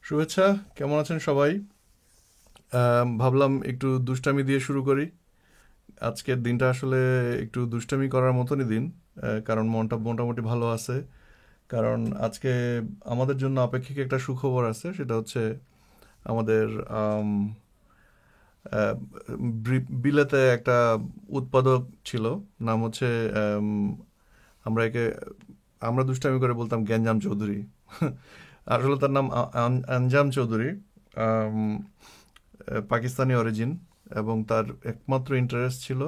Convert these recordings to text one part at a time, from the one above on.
শুভেচ্ছা। কেমন আছেন সবাই? ভাবলাম একটু দুষ্টামি দিয়ে শুরু করি। আজকের দিনটা আসলে একটু দুষ্টামি করার মতনই দিন। কারণ মনটা মোটামুটি ভালো আছে। কারণ আজকে আমাদের জন্য আপেক্ষিক একটা সুখবর আছে, সেটা হচ্ছে আমাদের আম, আহ, বিলেতে একটা উৎপাদক ছিল। নাম হচ্ছে আম, আমরা একে আমরা দুষ্টামি করে বলতাম গ্যাঞ্জাম চৌধুরী। আসলে তার নাম আঞ্জাম চৌধুরী। আম, পাকিস্তানি অরিজিন। এবং তার একমাত্র ইন্টারেস্ট ছিল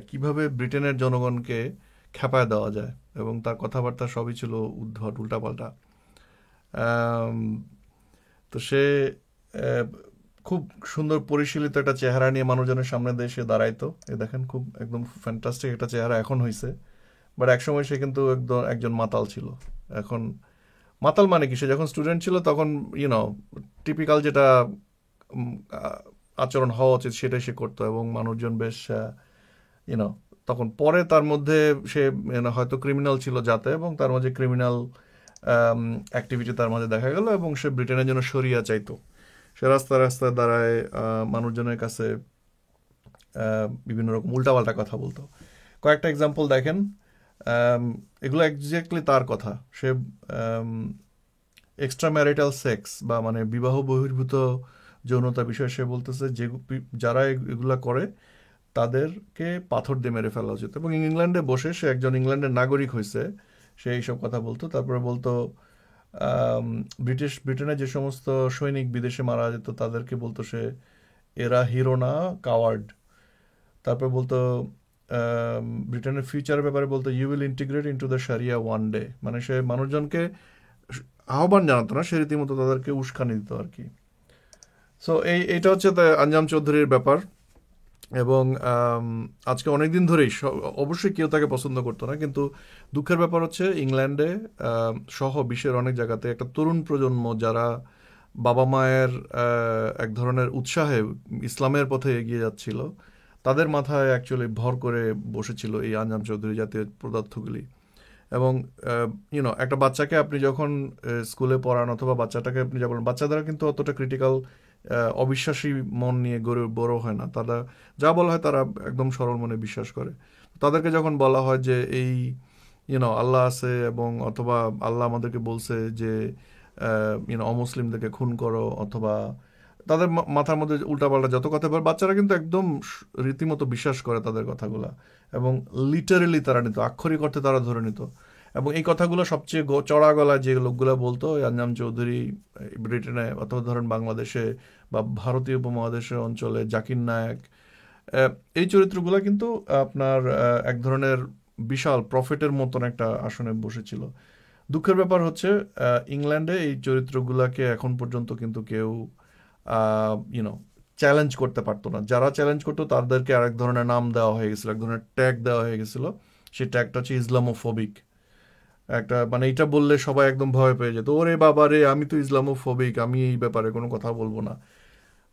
কিভাবে ব্রিটেনের জনগণকে খেপায় দেওয়া যায়। এবং তার কথাবার্তা সবই ছিল উদ্ভট, উল্টাপাল্টা। আম, তো সে আহ, খুব সুন্দর পরিশীলিত একটা চেহারা নিয়ে মানুষজনের সামনে দিয়ে সে দাঁড়াইতো। এ দেখেন, খুব একদম ফ্যান্টাস্টিক একটা চেহারা এখন হয়েছে। বাট একসময় সে কিন্তু একদম একজন মাতাল ছিল। এখন মাতাল মানে কি, সে যখন স্টুডেন্ট ছিল তখন ইউনো টিপিক্যাল যেটা উম, আ- আচরণ হওয়া উচিত সেটাই সে করতো, এবং মানুষজন বেশ ইউনো তখন পরে তার মধ্যে সে হয়তো ক্রিমিনাল ছিল যাতে, এবং তার মাঝে ক্রিমিনাল অ্যাক্টিভিটি তার মাঝে দেখা গেল, এবং সে ব্রিটেনের জন্য সরিয়া চাইতো। সে রাস্তায় রাস্তায় দাঁড়ায় মানুষজনের কাছে বিভিন্ন রকম উল্টাপাল্টা কথা বলতো। কয়েকটা এক্সাম্পল দেখেন। আম, এগুলো এক্স্যাক্টলি তার কথা। সে এক্সট্রা ম্যারিটাল সেক্স বা মানে বিবাহ বহির্ভূত যৌনতা বিষয়ে সে বলতেছে যে যারা এগুলা করে তাদেরকে পাথর দিয়ে মেরে ফেলা উচিত। এবং ইংল্যান্ডে বসে, সে একজন ইংল্যান্ডের নাগরিক হয়েছে, সে এইসব কথা বলতো। তারপরে বলতো আম, ব্রিটেনের যে সমস্ত সৈনিক বিদেশে মারা যেত তাদেরকে বলতো সে এরা হিরো না, কাওয়ার্ড। তারপর বলতো ব্রিটেনের ফিউচারের ব্যাপারে বলতো you will integrate into the sharia one day. মানে সে মানুষজনকে আহ্বান জানাতো না, সে রীতিমতো তাদেরকে উস্কানি দিত আর কি। সো এইটা হচ্ছে আঞ্জাম চৌধুরীর ব্যাপার। এবং আজকে অনেক দিন ধরেই অবশ্যই কেউ তাকে পছন্দ করতো না, কিন্তু দুঃখের ব্যাপার হচ্ছে ইংল্যান্ডে সহ বিশ্বের অনেক জায়গাতে একটা তরুণ প্রজন্ম যারা বাবা মায়ের এক ধরনের উৎসাহে ইসলামের পথে এগিয়ে যাচ্ছিল, তাদের মাথায় অ্যাকচুয়ালি ভর করে বসেছিল এই আঞ্জাম চৌধুরী জাতীয় পদার্থগুলি। এবং একটা বাচ্চাকে আপনি যখন স্কুলে পড়ান, অথবা বাচ্চাটাকে আপনি যখন, বাচ্চাদের কিন্তু অতটা ক্রিটিক্যাল অবিশ্বাসী মন নিয়ে গড়ে বড় হয় না। তারা যা বলা হয় তারা একদম সরল মনে বিশ্বাস করে। তাদেরকে যখন বলা হয় যে এই আল্লাহ আছে, এবং অথবা আল্লাহ আমাদেরকে বলছে যে অমুসলিমদেরকে খুন করো, অথবা তাদের মাথার মধ্যে উল্টাপাল্টা যত কথা বলে, বাচ্চারা কিন্তু একদম রীতিমতো বিশ্বাস করে তাদের কথাগুলা। এবং লিটারেলি তারা নিত, আক্ষরিক অর্থে তারা ধরে নিত। এবং এই কথাগুলো সবচেয়ে চড়া গলায় যে লোকগুলো বলতো, আঞ্জাম চৌধুরী ব্রিটেনে, অথবা ধরেন বাংলাদেশে বা ভারতীয় উপমহাদেশের অঞ্চলে জাকির নায়েক, আহ, এই চরিত্রগুলো কিন্তু আপনার এক ধরনের বিশাল প্রফিটের মতন একটা আসনে বসেছিল। দুঃখের ব্যাপার হচ্ছে ইংল্যান্ডে এই চরিত্রগুলোকে এখন পর্যন্ত কিন্তু কেউ ইউনো চ্যালেঞ্জ করতে পারতো না। যারা চ্যালেঞ্জ করতো তাদেরকে আরেক ধরনের নাম দেওয়া হয়ে গেছিল, এক ধরনের ট্যাগ দেওয়া হয়ে গেছিল। সেই ট্যাগটা হচ্ছে ইসলামোফোবিক। একটা মানে এটা বললে সবাই একদম ভয় পেয়ে যেত, ওরে বাবা রে, আমি তো ইসলামোফোবিক, আমি এই ব্যাপারে কোনো কথা বলবো না।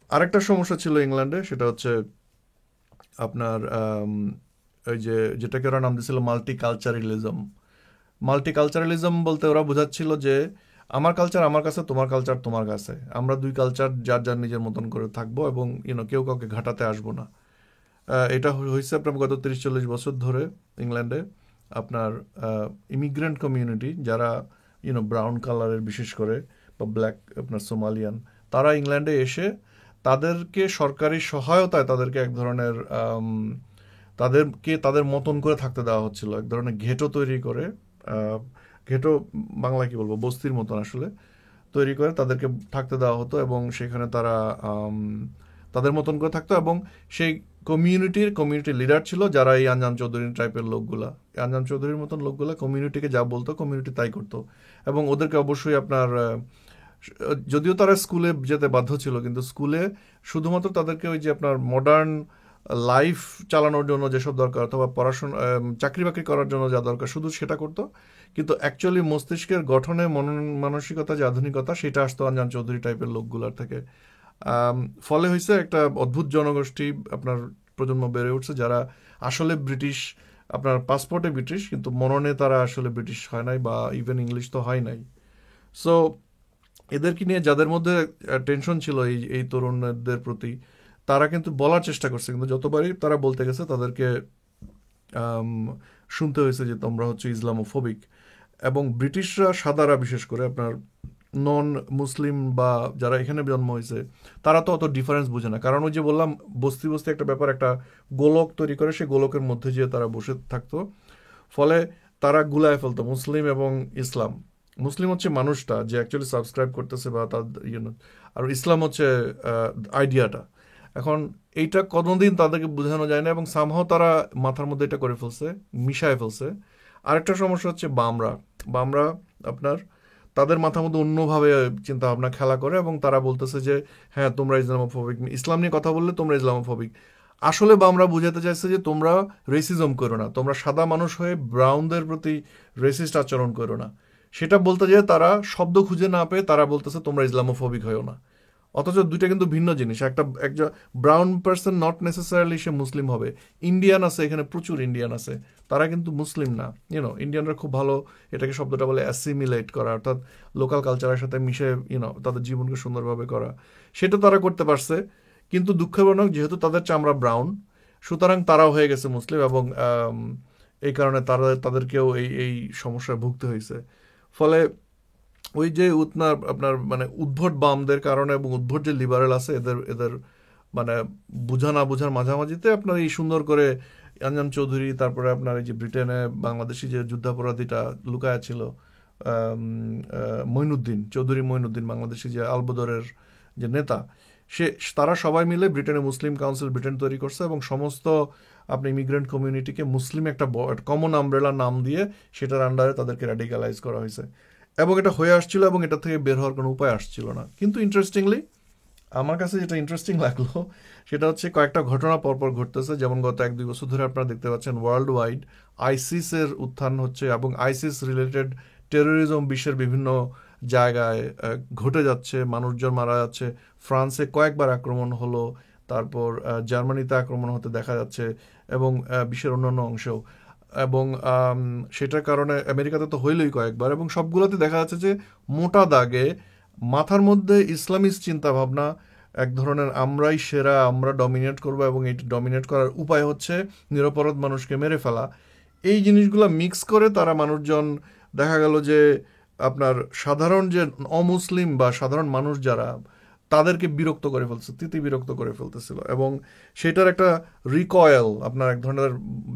আরেকটা সমস্যা ছিল ইংল্যান্ডে, সেটা হচ্ছে আপনার ওই যে যেটাকে ওরা নাম দিয়েছিল মাল্টিকালচারালিজম। মাল্টিকালচারালিজম বলতে ওরা বোঝাচ্ছিল যে আমার কালচার আমার কাছে, তোমার কালচার তোমার কাছে, আমরা দুই কালচার যার যার নিজের মতন করে থাকবো, এবং কেউ কাউকে ঘাটাতে আসবো না। এটা হয়েছে আপনার গত 30-40 বছর ধরে ইংল্যান্ডে। আপনার ইমিগ্রেন্ট কমিউনিটি যারা ব্রাউন কালারের বিশেষ করে, বা ব্ল্যাক, আপনার সোমালিয়ান, তারা ইংল্যান্ডে এসে তাদেরকে সরকারি সহায়তায় তাদেরকে এক ধরনের তাদেরকে তাদের মতন করে থাকতে দেওয়া হচ্ছিল, এক ধরনের ঘেঁটো তৈরি করে। আহ, ঘেঁটো বাংলায় কি বলবো, বস্তির মতন আসলে তৈরি করে তাদেরকে থাকতে দেওয়া হতো, এবং সেখানে তারা আম, তাদের মতন করে থাকতো। এবং সেই কমিউনিটি লিডার ছিল যারা এই আঞ্জাম চৌধুরী টাইপের লোকগুলা। এই আঞ্জাম চৌধুরীর মতন লোকগুলা কমিউনিটিকে যা বলতো কমিউনিটি তাই করতো। এবং ওদেরকে অবশ্যই আপনার যদিও তারা স্কুলে যেতে বাধ্য ছিল, কিন্তু স্কুলে শুধুমাত্র তাদেরকে ওই যে আপনার মডার্ন লাইফ চালানোর জন্য যেসব দরকার, অথবা পড়াশোনা চাকরি বাকরি করার জন্য যা দরকার শুধু সেটা করতো। কিন্তু অ্যাকচুয়ালি মস্তিষ্কের গঠনে মানসিকতা যে আধুনিকতা, সেটা আসতো আঞ্জাম চৌধুরী টাইপের লোকগুলোর থেকে। আম, ফলে হয়েছে একটা অদ্ভুত জনগোষ্ঠী আপনার প্রজন্ম বেড়ে উঠছে, যারা আসলে ব্রিটিশ, আপনার পাসপোর্টে ব্রিটিশ কিন্তু মননে তারা আসলে ব্রিটিশ হয় নাই, বা ইভেন ইংলিশ তো হয় নাই। সো এদেরকে নিয়ে যাদের মধ্যে টেনশন ছিল এই এই তরুণদের প্রতি, তারা কিন্তু বলার চেষ্টা করছে, কিন্তু যতবারই তারা বলতে গেছে তাদেরকে আম, শুনতে হয়েছে যে তোমরা হচ্ছে ইসলামোফোবিক। এবং ব্রিটিশরা, সাদারা বিশেষ করে, আপনার নন মুসলিম বা যারা এখানে জন্ম হয়েছে, তারা তো অত ডিফারেন্স বুঝে না। কারণ ওই যে বললাম, বস্তি বস্তি একটা ব্যাপার, একটা গোলক তৈরি করে, সেই গোলকের মধ্যে যে তারা বসে থাকতো, ফলে তারা গুলায় ফেলতো মুসলিম এবং ইসলাম। মুসলিম হচ্ছে মানুষটা যে অ্যাকচুয়ালি সাবস্ক্রাইব করতেছে বা তার আর ইসলাম হচ্ছে আইডিয়াটা। এখন এইটা কোনোদিন তাদেরকে বোঝানো যায় না, এবং সামহাও তারা মাথার মধ্যে এটা করে ফেলছে, মিশায় ফেলছে। আরেকটা সমস্যা হচ্ছে বামরা। বামরা আপনার তাদের মাথার মধ্যে অন্যভাবে চিন্তা ভাবনা খেলা করে, এবং তারা বলতেছে যে হ্যাঁ তোমরা ইসলামোফোবিক, ইসলাম নিয়ে কথা বললে তোমরা ইসলামোফোবিক। আসলে বামরা বুঝাতে চাইছে যে তোমরা রেসিজম করো না, তোমরা সাদা মানুষ হয়ে ব্রাউনদের প্রতি রেসিস্ট আচরণ করো না। সেটা বলতে যেয়ে তারা শব্দ খুঁজে না পেয়ে তারা বলতেছে তোমরা ইসলামোফোবিক হয়েও না। অথচ দুইটা কিন্তু ভিন্ন জিনিস। একটা একজন ব্রাউন পার্সন নট নেসেসারিলি সে মুসলিম হবে। ইন্ডিয়ান আছে, এখানে প্রচুর ইন্ডিয়ান আছে, তারা কিন্তু মুসলিম না। ইন্ডিয়ানরা খুব ভালো এটাকে, শব্দটা বলে অ্যাসিমিলেট করা, অর্থাৎ লোকাল কালচারের সাথে মিশে তাদের জীবনকে সুন্দরভাবে করা। সেটা তারা করতে পারছে, কিন্তু দুঃখজনক যেহেতু তাদের চামড়া ব্রাউন, সুতরাং তারাও হয়ে গেছে মুসলিম, এবং এই কারণে তাদেরকেও এই এই সমস্যায় ভুগতে হয়েছে। ফলে ওই যে আপনার মানে উদ্ভট বামদের কারণে, এবং উদ্ভট যে লিবারেল আছে, এদের এদের মানে বুঝা না বুঝার মাঝামাঝিতে আপনার এই সুন্দর করে আঞ্জাম চৌধুরী, তারপরে আপনার এই যে ব্রিটেনে বাংলাদেশি যে যুদ্ধাপরাধীটা লুকায়া ছিল, মঈনুদ্দিন চৌধুরী, মঈনুদ্দিন বাংলাদেশি যে আলবদরের যে নেতা, সে তারা সবাই মিলে ব্রিটেনে মুসলিম কাউন্সিল ব্রিটেন তৈরি করছে, এবং সমস্ত আপনি ইমিগ্রেন্ট কমিউনিটিকে মুসলিম একটা কমন আমব্রেলা নাম দিয়ে সেটার আন্ডারে তাদেরকে র্যাডিক্যালাইজ করা হয়েছে। এবং এটা হয়ে আসছিল, এবং এটা থেকে বের হওয়ার কোনো উপায় আসছিল না। কিন্তু ইন্টারেস্টিংলি, আমার কাছে যেটা ইন্টারেস্টিং লাগলো সেটা হচ্ছে কয়েকটা ঘটনা পরপর ঘটতেছে। যেমন গত 1-2 বছর ধরে আপনারা দেখতে পাচ্ছেন ওয়ার্ল্ড ওয়াইড আইসিসের উত্থান হচ্ছে, এবং আইসিস রিলেটেড টেরোরিজম বিশ্বের বিভিন্ন জায়গায় ঘটে যাচ্ছে, মানুষজন মারা যাচ্ছে। ফ্রান্সে কয়েকবার আক্রমণ হলো, তারপর জার্মানিতে আক্রমণ হতে দেখা যাচ্ছে, এবং বিশ্বের অন্যান্য অংশেও। এবং সেটার কারণে আমেরিকাতে তো হইলই কয়েকবার, এবং সবগুলোতে দেখা যাচ্ছে যে মোটা দাগে মাথার মধ্যে ইসলামিস্ট চিন্তাভাবনা, এক ধরনের আমরাই সেরা, আমরা ডমিনেট করবো, এবং এই ডমিনেট করার উপায় হচ্ছে নিরপরাধ মানুষকে মেরে ফেলা। এই জিনিসগুলো মিক্স করে তারা মানুষজন, দেখা গেল যে আপনার সাধারণ যে অমুসলিম বা সাধারণ মানুষ যারা, তাদেরকে বিরক্ত করে ফেলছে, তিতি বিরক্ত করে ফেলতেছিল, এবং সেটার একটা রিকয়েল, আপনার এক ধরনের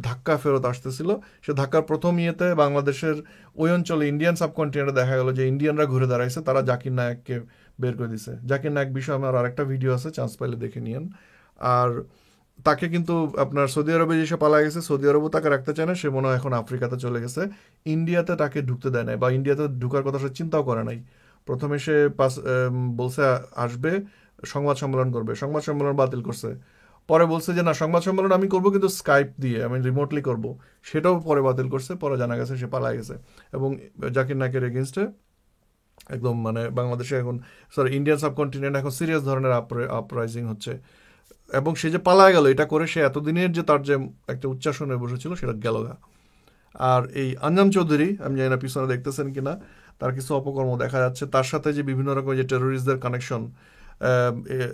ধাক্কা ফেরত আসতেছিল। সে ধাক্কার প্রথম ইয়েতে বাংলাদেশের ওই অঞ্চলে ইন্ডিয়ান সাবকন্টিনেন্টে দেখা গেল যে ইন্ডিয়ানরা ঘুরে দাঁড়াইছে, তারা জাকির নায়েককে বের করে দিছে। জাকির নায়েক বিষয়ে আমার আরেকটা ভিডিও আছে, চান্স পাইলে দেখে নিয়েন। আর তাকে কিন্তু আপনার সৌদি আরবে যেসে পালা গেছে, সৌদি আরবও তাকে রাখতে চায় না, সে মনে হয় এখন আফ্রিকাতে চলে গেছে। ইন্ডিয়াতে তাকে ঢুকতে দেয় নাই, বা ইন্ডিয়াতে ঢুকার কথা সে চিন্তাও করে নাই। প্রথমে সে বলছে আসবে, সংবাদ সম্মেলন করবে, সংবাদ সম্মেলন বাতিল করছে। পরে বলছে যে না, সংবাদ সম্মেলন আমি করবো, কিন্তু স্কাইপ দিয়ে, আমি রিমোটলি করব, সেটাও পরে বাতিল করছে। পরে জানা গেছে সে পালায় গেছে, এবং জাকির নায়কের এগেনস্টে একদম মানে বাংলাদেশে এখন, সরি ইন্ডিয়ান সাবকন্টিনেন্ট এখন সিরিয়াস ধরনের আপরাইজিং হচ্ছে। এবং সে যে পালায় গেল, এটা করে সে এতদিনের যে তার যে একটা উচ্চাসনে বসেছিল সেটা গেল গা। আর এই আঞ্জাম চৌধুরী, আমি জানি না পিছনে দেখতেছেন কিনা, তার কিছু অপকর্ম দেখা যাচ্ছে, তার সাথে যে বিভিন্ন রকম যে টেরোরিস্টদের কানেকশন।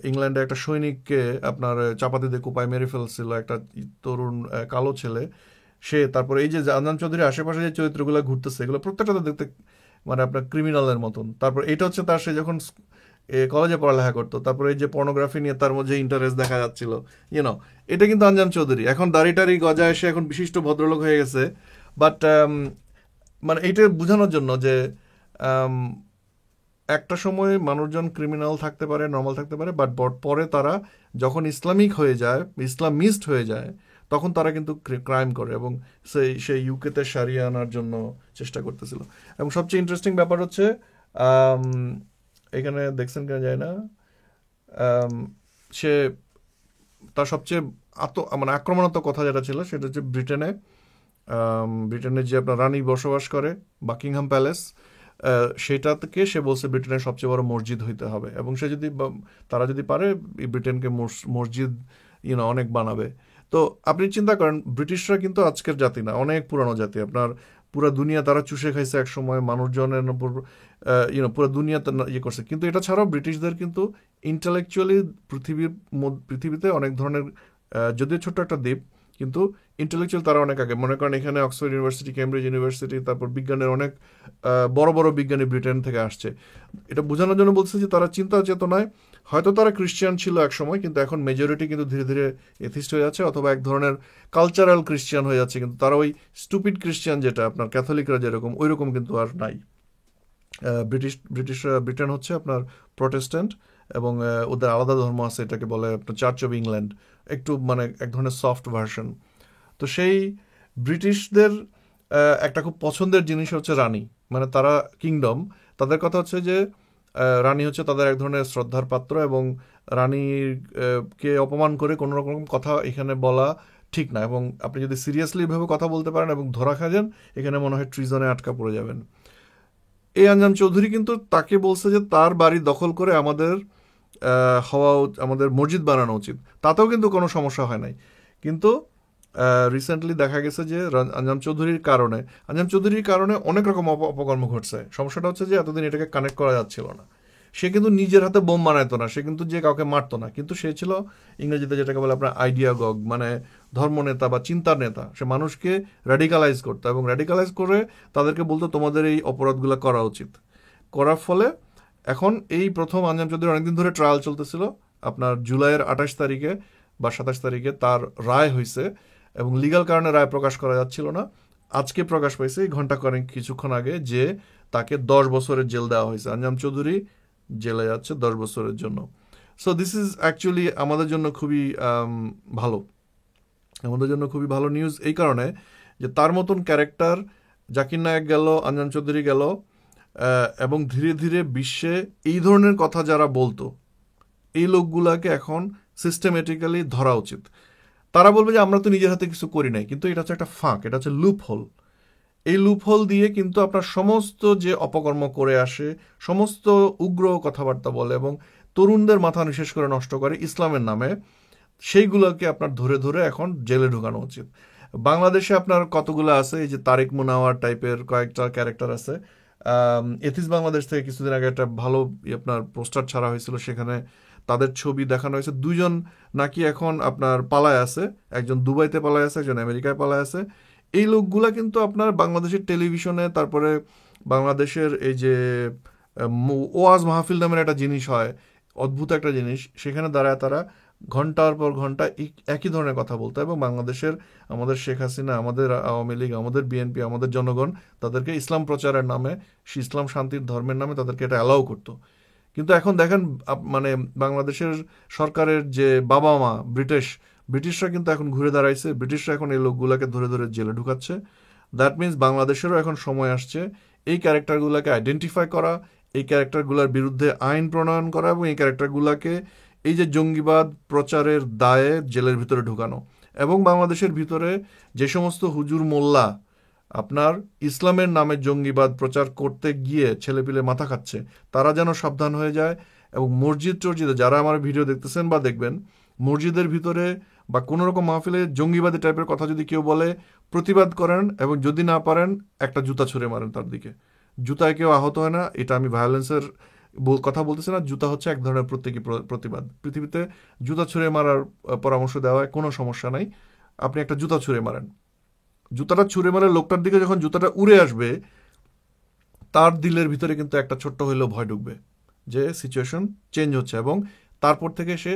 ইংল্যান্ডে একটা সৈনিককে আপনার চাপাতি দিয়ে কোপায় মেরে ফেলছিল একটা তরুণ কালো ছেলে, সে। তারপরে এই যে আঞ্জাম চৌধুরীর আশেপাশে যে চরিত্রগুলো ঘুরতেছে, এগুলো প্রত্যেকটা দেখতে মানে আপনার ক্রিমিনালের মতন। তারপর এটা হচ্ছে তার, সে যখন কলেজে পড়ালেখা করতো, তারপরে এই যে পর্নোগ্রাফি নিয়ে তার মধ্যে ইন্টারেস্ট দেখা যাচ্ছিল, এটা কিন্তু আঞ্জাম চৌধুরী। এখন দাড়ি টাড়ি গজা এসে এখন বিশিষ্ট ভদ্রলোক হয়ে গেছে। বাট মানে এইটা বোঝানোর জন্য যে একটা সময় মানুষজন ক্রিমিনাল থাকতে পারে, নর্মাল থাকতে পারে, বাট পরে তারা যখন ইসলামিক হয়ে যায়, ইসলামিস্ট হয়ে যায়, তখন তারা কিন্তু ক্রাইম করে, এবং সেই ইউকেতে সারিয়ে আনার জন্য চেষ্টা করতেছিল। এবং সবচেয়ে ইন্টারেস্টিং ব্যাপার হচ্ছে, এখানে দেখছেন কেন যায় না, সে তার সবচেয়ে মানে আক্রমণাত্মক কথা যেটা ছিল সেটা হচ্ছে ব্রিটেনের যে আপনার রানী বসবাস করে বাকিংহাম প্যালেস, সেটা থেকে সে বলছে ব্রিটেনের সবচেয়ে বড় মসজিদ হইতে হবে, এবং সে যদি তারা যদি পারে ব্রিটেনকে মসজিদ অনেক বানাবে। তো আপনি চিন্তা করেন, ব্রিটিশরা কিন্তু আজকের জাতি না, অনেক পুরানো জাতি। আপনার পুরো দুনিয়া তারা চুষে খাইছে এক সময়, মানুষজনের উপর পুরো দুনিয়া ইয়ে করছে। কিন্তু এটা ছাড়াও ব্রিটিশদের কিন্তু ইন্টেলেকচুয়ালি পৃথিবীতে অনেক ধরনের, যদিও ছোট্ট একটা দ্বীপ, কিন্তু ইন্টেলেকচুয়াল তারা অনেক আগে। মনে করেন এখানে অক্সফোর্ড ইউনিভার্সিটি, কেমব্রিজ ইউনিভার্সিটি, তারপর বিজ্ঞানের অনেক বড় বড় বিজ্ঞানী ব্রিটেন থেকে আসছে। এটা বোঝানোর জন্য বলছে যে তারা চিন্তা চেতনায় হয়তো তারা খ্রিস্টান ছিল এক সময়, কিন্তু এখন মেজরিটি কিন্তু ধীরে ধীরে এথিস্ট হয়ে যাচ্ছে, অথবা এক ধরনের কালচারাল খ্রিস্টান হয়ে যাচ্ছে। কিন্তু তারা ওই স্টুপিড খ্রিস্টান যেটা আপনার ক্যাথলিকরা যেরকম, ওই রকম কিন্তু আর নাই। ব্রিটেন হচ্ছে আপনার প্রটেস্ট্যান্ট, এবং ওদের আলাদা ধর্ম আছে, এটাকে বলে আপনার চার্চ অফ ইংল্যান্ড, একটু মানে এক ধরনের সফট ভার্সন। তো সেই ব্রিটিশদের একটা খুব পছন্দের জিনিস হচ্ছে রানী, মানে তারা কিংডম, তাদের কথা হচ্ছে যে রানী হচ্ছে তাদের এক ধরনের শ্রদ্ধার পাত্র, এবং রানীর কে অপমান করে কোনো রকম কথা এখানে বলা ঠিক না। এবং আপনি যদি সিরিয়াসলি ভাবে কথা বলতে পারেন এবং ধরা খাজেন, এখানে মনে হয় ট্রিজনে আটকা পড়ে যাবেন। এই আঞ্জাম চৌধুরী কিন্তু তাকে বলছে যে তার বাড়ি দখল করে আমাদের আমাদের মসজিদ বানানো উচিত, তাতেও কিন্তু কোনো সমস্যা হয় নাই। কিন্তু রিসেন্টলি দেখা গেছে যে আঞ্জাম চৌধুরীর কারণে অনেক রকম অপকর্ম ঘটছে। সমস্যাটা হচ্ছে যে এতদিন এটাকে কানেক্ট করা যাচ্ছিল না। সে কিন্তু নিজের হাতে বোম বানাইতো না, সে কিন্তু যে কাউকে মারতো না, কিন্তু সে ছিল ইংরেজিতে যেটাকে বলে আপনার আইডিয়াগগ, মানে ধর্মনেতা বা চিন্তার নেতা। সে মানুষকে র্যাডিকালাইজ করতো, এবং র্যাডিকালাইজ করে তাদেরকে বলতো তোমাদের এই অপরাধগুলো করা উচিত। করার ফলে এখন এই প্রথম আঞ্জাম চৌধুরীর অনেকদিন ধরে ট্রায়াল চলতেছিল, আপনার জুলাইয়ের 28 তারিখে বা 27 তারিখে তার রায় হয়েছে, এবং লিগ্যাল কারণে রায় প্রকাশ করা যাচ্ছিল না। আজকে প্রকাশ পাইছে ঘন্টা কয়েক কিছুক্ষণ আগে, যে তাকে 10 বছরের জেল দেওয়া হয়েছে। আঞ্জাম চৌধুরী জেলে যাচ্ছে 10 বছরের জন্য। সো দিস ইজ অ্যাকচুয়ালি আমাদের জন্য খুবই ভালো, আমাদের জন্য খুবই ভালো নিউজ, এই কারণে যে তার মতন ক্যারেক্টার, জাকির নায়েক গেল, আঞ্জাম চৌধুরী গেল, এবং ধীরে ধীরে বিশ্বে এই ধরনের কথা যারা বলতো, এই লোকগুলাকে এখন সিস্টেমেটিক্যালি ধরা উচিত। তারা বলবে যে আমরা তো নিজের হাতে কিছু করি নাই, কিন্তু এটা হচ্ছে একটা ফাঁক, এটা হচ্ছে লুপ হোল। এই লুপ হোল দিয়ে কিন্তু আপনার সমস্ত যে অপকর্ম করে আসে, সমস্ত উগ্র কথাবার্তা বলে এবং তরুণদের মাথা নিঃশেষ করে নষ্ট করে ইসলামের নামে, সেইগুলোকে আপনার ধরে ধরে এখন জেলে ঢুকানো উচিত। বাংলাদেশে আপনার কতগুলো আছে, এই যে তারেক মুনাওয়ার টাইপের কয়েকটা ক্যারেক্টার আছে। এথিস বাংলাদেশ থেকে কিছুদিন আগে একটা ভালো আপনার পোস্টার ছাড়া হয়েছিল, সেখানে তাদের ছবি দেখানো হয়েছে। দুজন নাকি এখন আপনার পালায় আছে, একজন দুবাইতে পালায় আছে, একজন আমেরিকায় পালায় আছে। এই লোকগুলা কিন্তু আপনার বাংলাদেশের টেলিভিশনে, তারপরে বাংলাদেশের এই যে ওয়াজ মাহফিল নামের একটা জিনিস হয়, অদ্ভুত একটা জিনিস, সেখানে দাঁড়ায় তারা ঘন্টার পর ঘন্টা একই ধরনের কথা বলতো, এবং বাংলাদেশের আমাদের শেখ হাসিনা, আমাদের আওয়ামী লীগ, আমাদের বিএনপি, আমাদের জনগণ তাদেরকে ইসলাম প্রচারের নামে, ইসলাম শান্তির ধর্মের নামে তাদেরকে এটা অ্যালাউ করতো। কিন্তু এখন দেখেন মানে বাংলাদেশের সরকারের যে বাবা মা ব্রিটিশরা কিন্তু এখন ঘুরে দাঁড়াইছে, ব্রিটিশরা এখন এই লোকগুলোকে ধরে ধরে জেলে ঢুকাচ্ছে। দ্যাট মিনস বাংলাদেশেরও এখন সময় আসছে এই ক্যারেক্টারগুলোকে আইডেন্টিফাই করা, এই ক্যারেক্টারগুলোর বিরুদ্ধে আইন প্রণয়ন করা, এবং এই ক্যারেক্টারগুলোকে এই যে জঙ্গিবাদ প্রচারের দায়ে জেলের ভিতরে ঢুকানো। এবং বাংলাদেশের ভিতরে যে সমস্ত হুজুর মোল্লা আপনার ইসলামের নামে জঙ্গিবাদ প্রচার করতে গিয়ে ছেলেপিলে মাথা খাচ্ছে, তারা যেন সাবধান হয়ে যায়। এবং মসজিদে যারা আমার ভিডিও দেখতেছেন বা দেখবেন, মসজিদের ভিতরে বা কোনো রকম মাহফিলে জঙ্গিবাদী টাইপের কথা যদি কেউ বলে, প্রতিবাদ করেন, এবং যদি না পারেন একটা জুতা ছুঁড়ে মারেন তার দিকে। জুতায় কেউ আহত হয় না, এটা আমি ভায়োলেন্সের কথা বলতেছি না, জুতা হচ্ছে এক ধরনের প্রত্যেকই প্রতিবাদ। পৃথিবীতে জুতা ছুঁড়ে মারার পরামর্শ দেওয়া হয়, কোনো সমস্যা নাই, আপনি একটা জুতা ছুঁড়ে মারেন। জুতাটা ছুঁড়ে মারে লোকটার দিকে যখন জুতাটা উড়ে আসবে, তার দিলের ভিতরে কিন্তু একটা ছোট্ট হইলেও ভয় ঢুকবে যে সিচুয়েশন চেঞ্জ হচ্ছে, এবং তারপর থেকে সে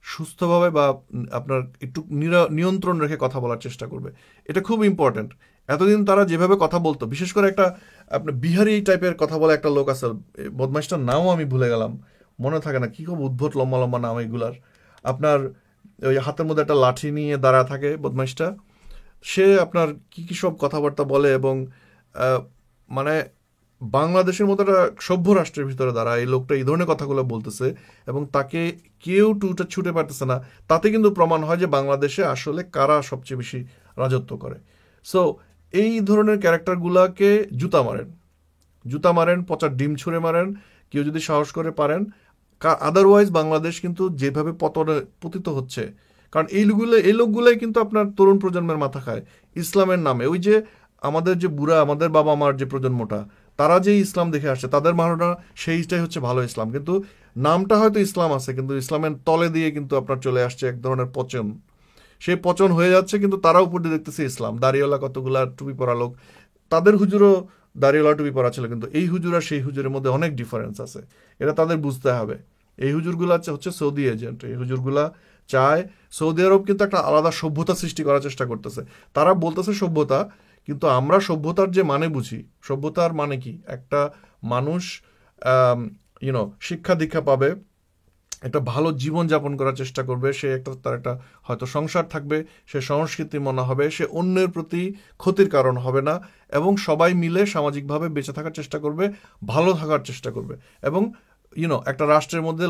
সুস্থভাবে বা আপনার একটু নিয়ন্ত্রণ রেখে কথা বলার চেষ্টা করবে। এটা খুব ইম্পর্টেন্ট। এতদিন তারা যেভাবে কথা বলতো, বিশেষ করে একটা আপনার বিহারি টাইপের কথা বলা একটা লোক আছে, বদমাইশটার নামও আমি ভুলে গেলাম, মনে থাকে না, কি খুব উদ্ভট লম্বা লম্বা নাম এগুলার। আপনার ওই হাতের মধ্যে একটা লাঠি নিয়ে দাঁড়া থাকে বদমাইশটা, সে আপনার কি কি সব কথাবার্তা বলে, এবং মানে বাংলাদেশের মতো একটা সভ্য রাষ্ট্রের ভিতরে দ্বারা এই লোকটা এই ধরনের কথাগুলো বলতেছে, এবং তাকে কেউ টুটা ছুটে পারতেছে না। তাতে কিন্তু প্রমাণ হয় যে বাংলাদেশে আসলে কারা সবচেয়ে বেশি রাজত্ব করে। সো এই ধরনের ক্যারেক্টারগুলাকে জুতা মারেন, পচার ডিম ছুঁড়ে মারেন, কেউ যদি সাহস করে পারেন। আদারওয়াইজ বাংলাদেশ কিন্তু যেভাবে পতিত হচ্ছে, কারণ এই লোকগুলাই কিন্তু আপনার তরুণ প্রজন্মের মাথা খায় ইসলামের নামে। ওই যে আমাদের যে বুড়া, আমাদের বাবা মার যে প্রজন্মটা, তারা যে ইসলাম দেখে আসছে, তাদের ধারণা সেইটাই হচ্ছে ভালো ইসলাম। কিন্তু নামটা হয়তো ইসলাম আছে, কিন্তু ইসলামের তলে দিয়ে কিন্তু আপনার চলে আসছে এক ধরনের পচন। সেই পচন হয়ে যাচ্ছে, কিন্তু তারা উপর দিয়ে দেখতেছে ইসলাম। দাড়িওয়ালা কতগুলা টুপি পরা লোক, তাদের হুজুরও দাড়িওয়ালা টুপি পরা ছিল, কিন্তু এই হুজুর আর সেই হুজুরের মধ্যে অনেক ডিফারেন্স আছে। এটা তাদের বুঝতে হবে। এই হুজুরগুলা হচ্ছে সৌদি এজেন্ট। এই হুজুরগুলা চায়, সৌদি আরব কিন্তু একটা আলাদা সভ্যতা সৃষ্টি করার চেষ্টা করতেছে। তারা বলতেছে সভ্যতা, কিন্তু আমরা সভ্যতার যে মানে বুঝি, সভ্যতার মানে কি, একটা মানুষ শিক্ষা দীক্ষা পাবে, একটা ভালো জীবন যাপন করার চেষ্টা করবে, সে তার একটা হয়তো সংসার থাকবে, সে সংস্কৃতি মনে হবে, সে অন্যের প্রতি ক্ষতির কারণ হবে না, এবং সবাই মিলে সামাজিকভাবে বেঁচে থাকার চেষ্টা করবে, ভালো থাকার চেষ্টা করবে। এবং একটা রাষ্ট্রের মধ্যে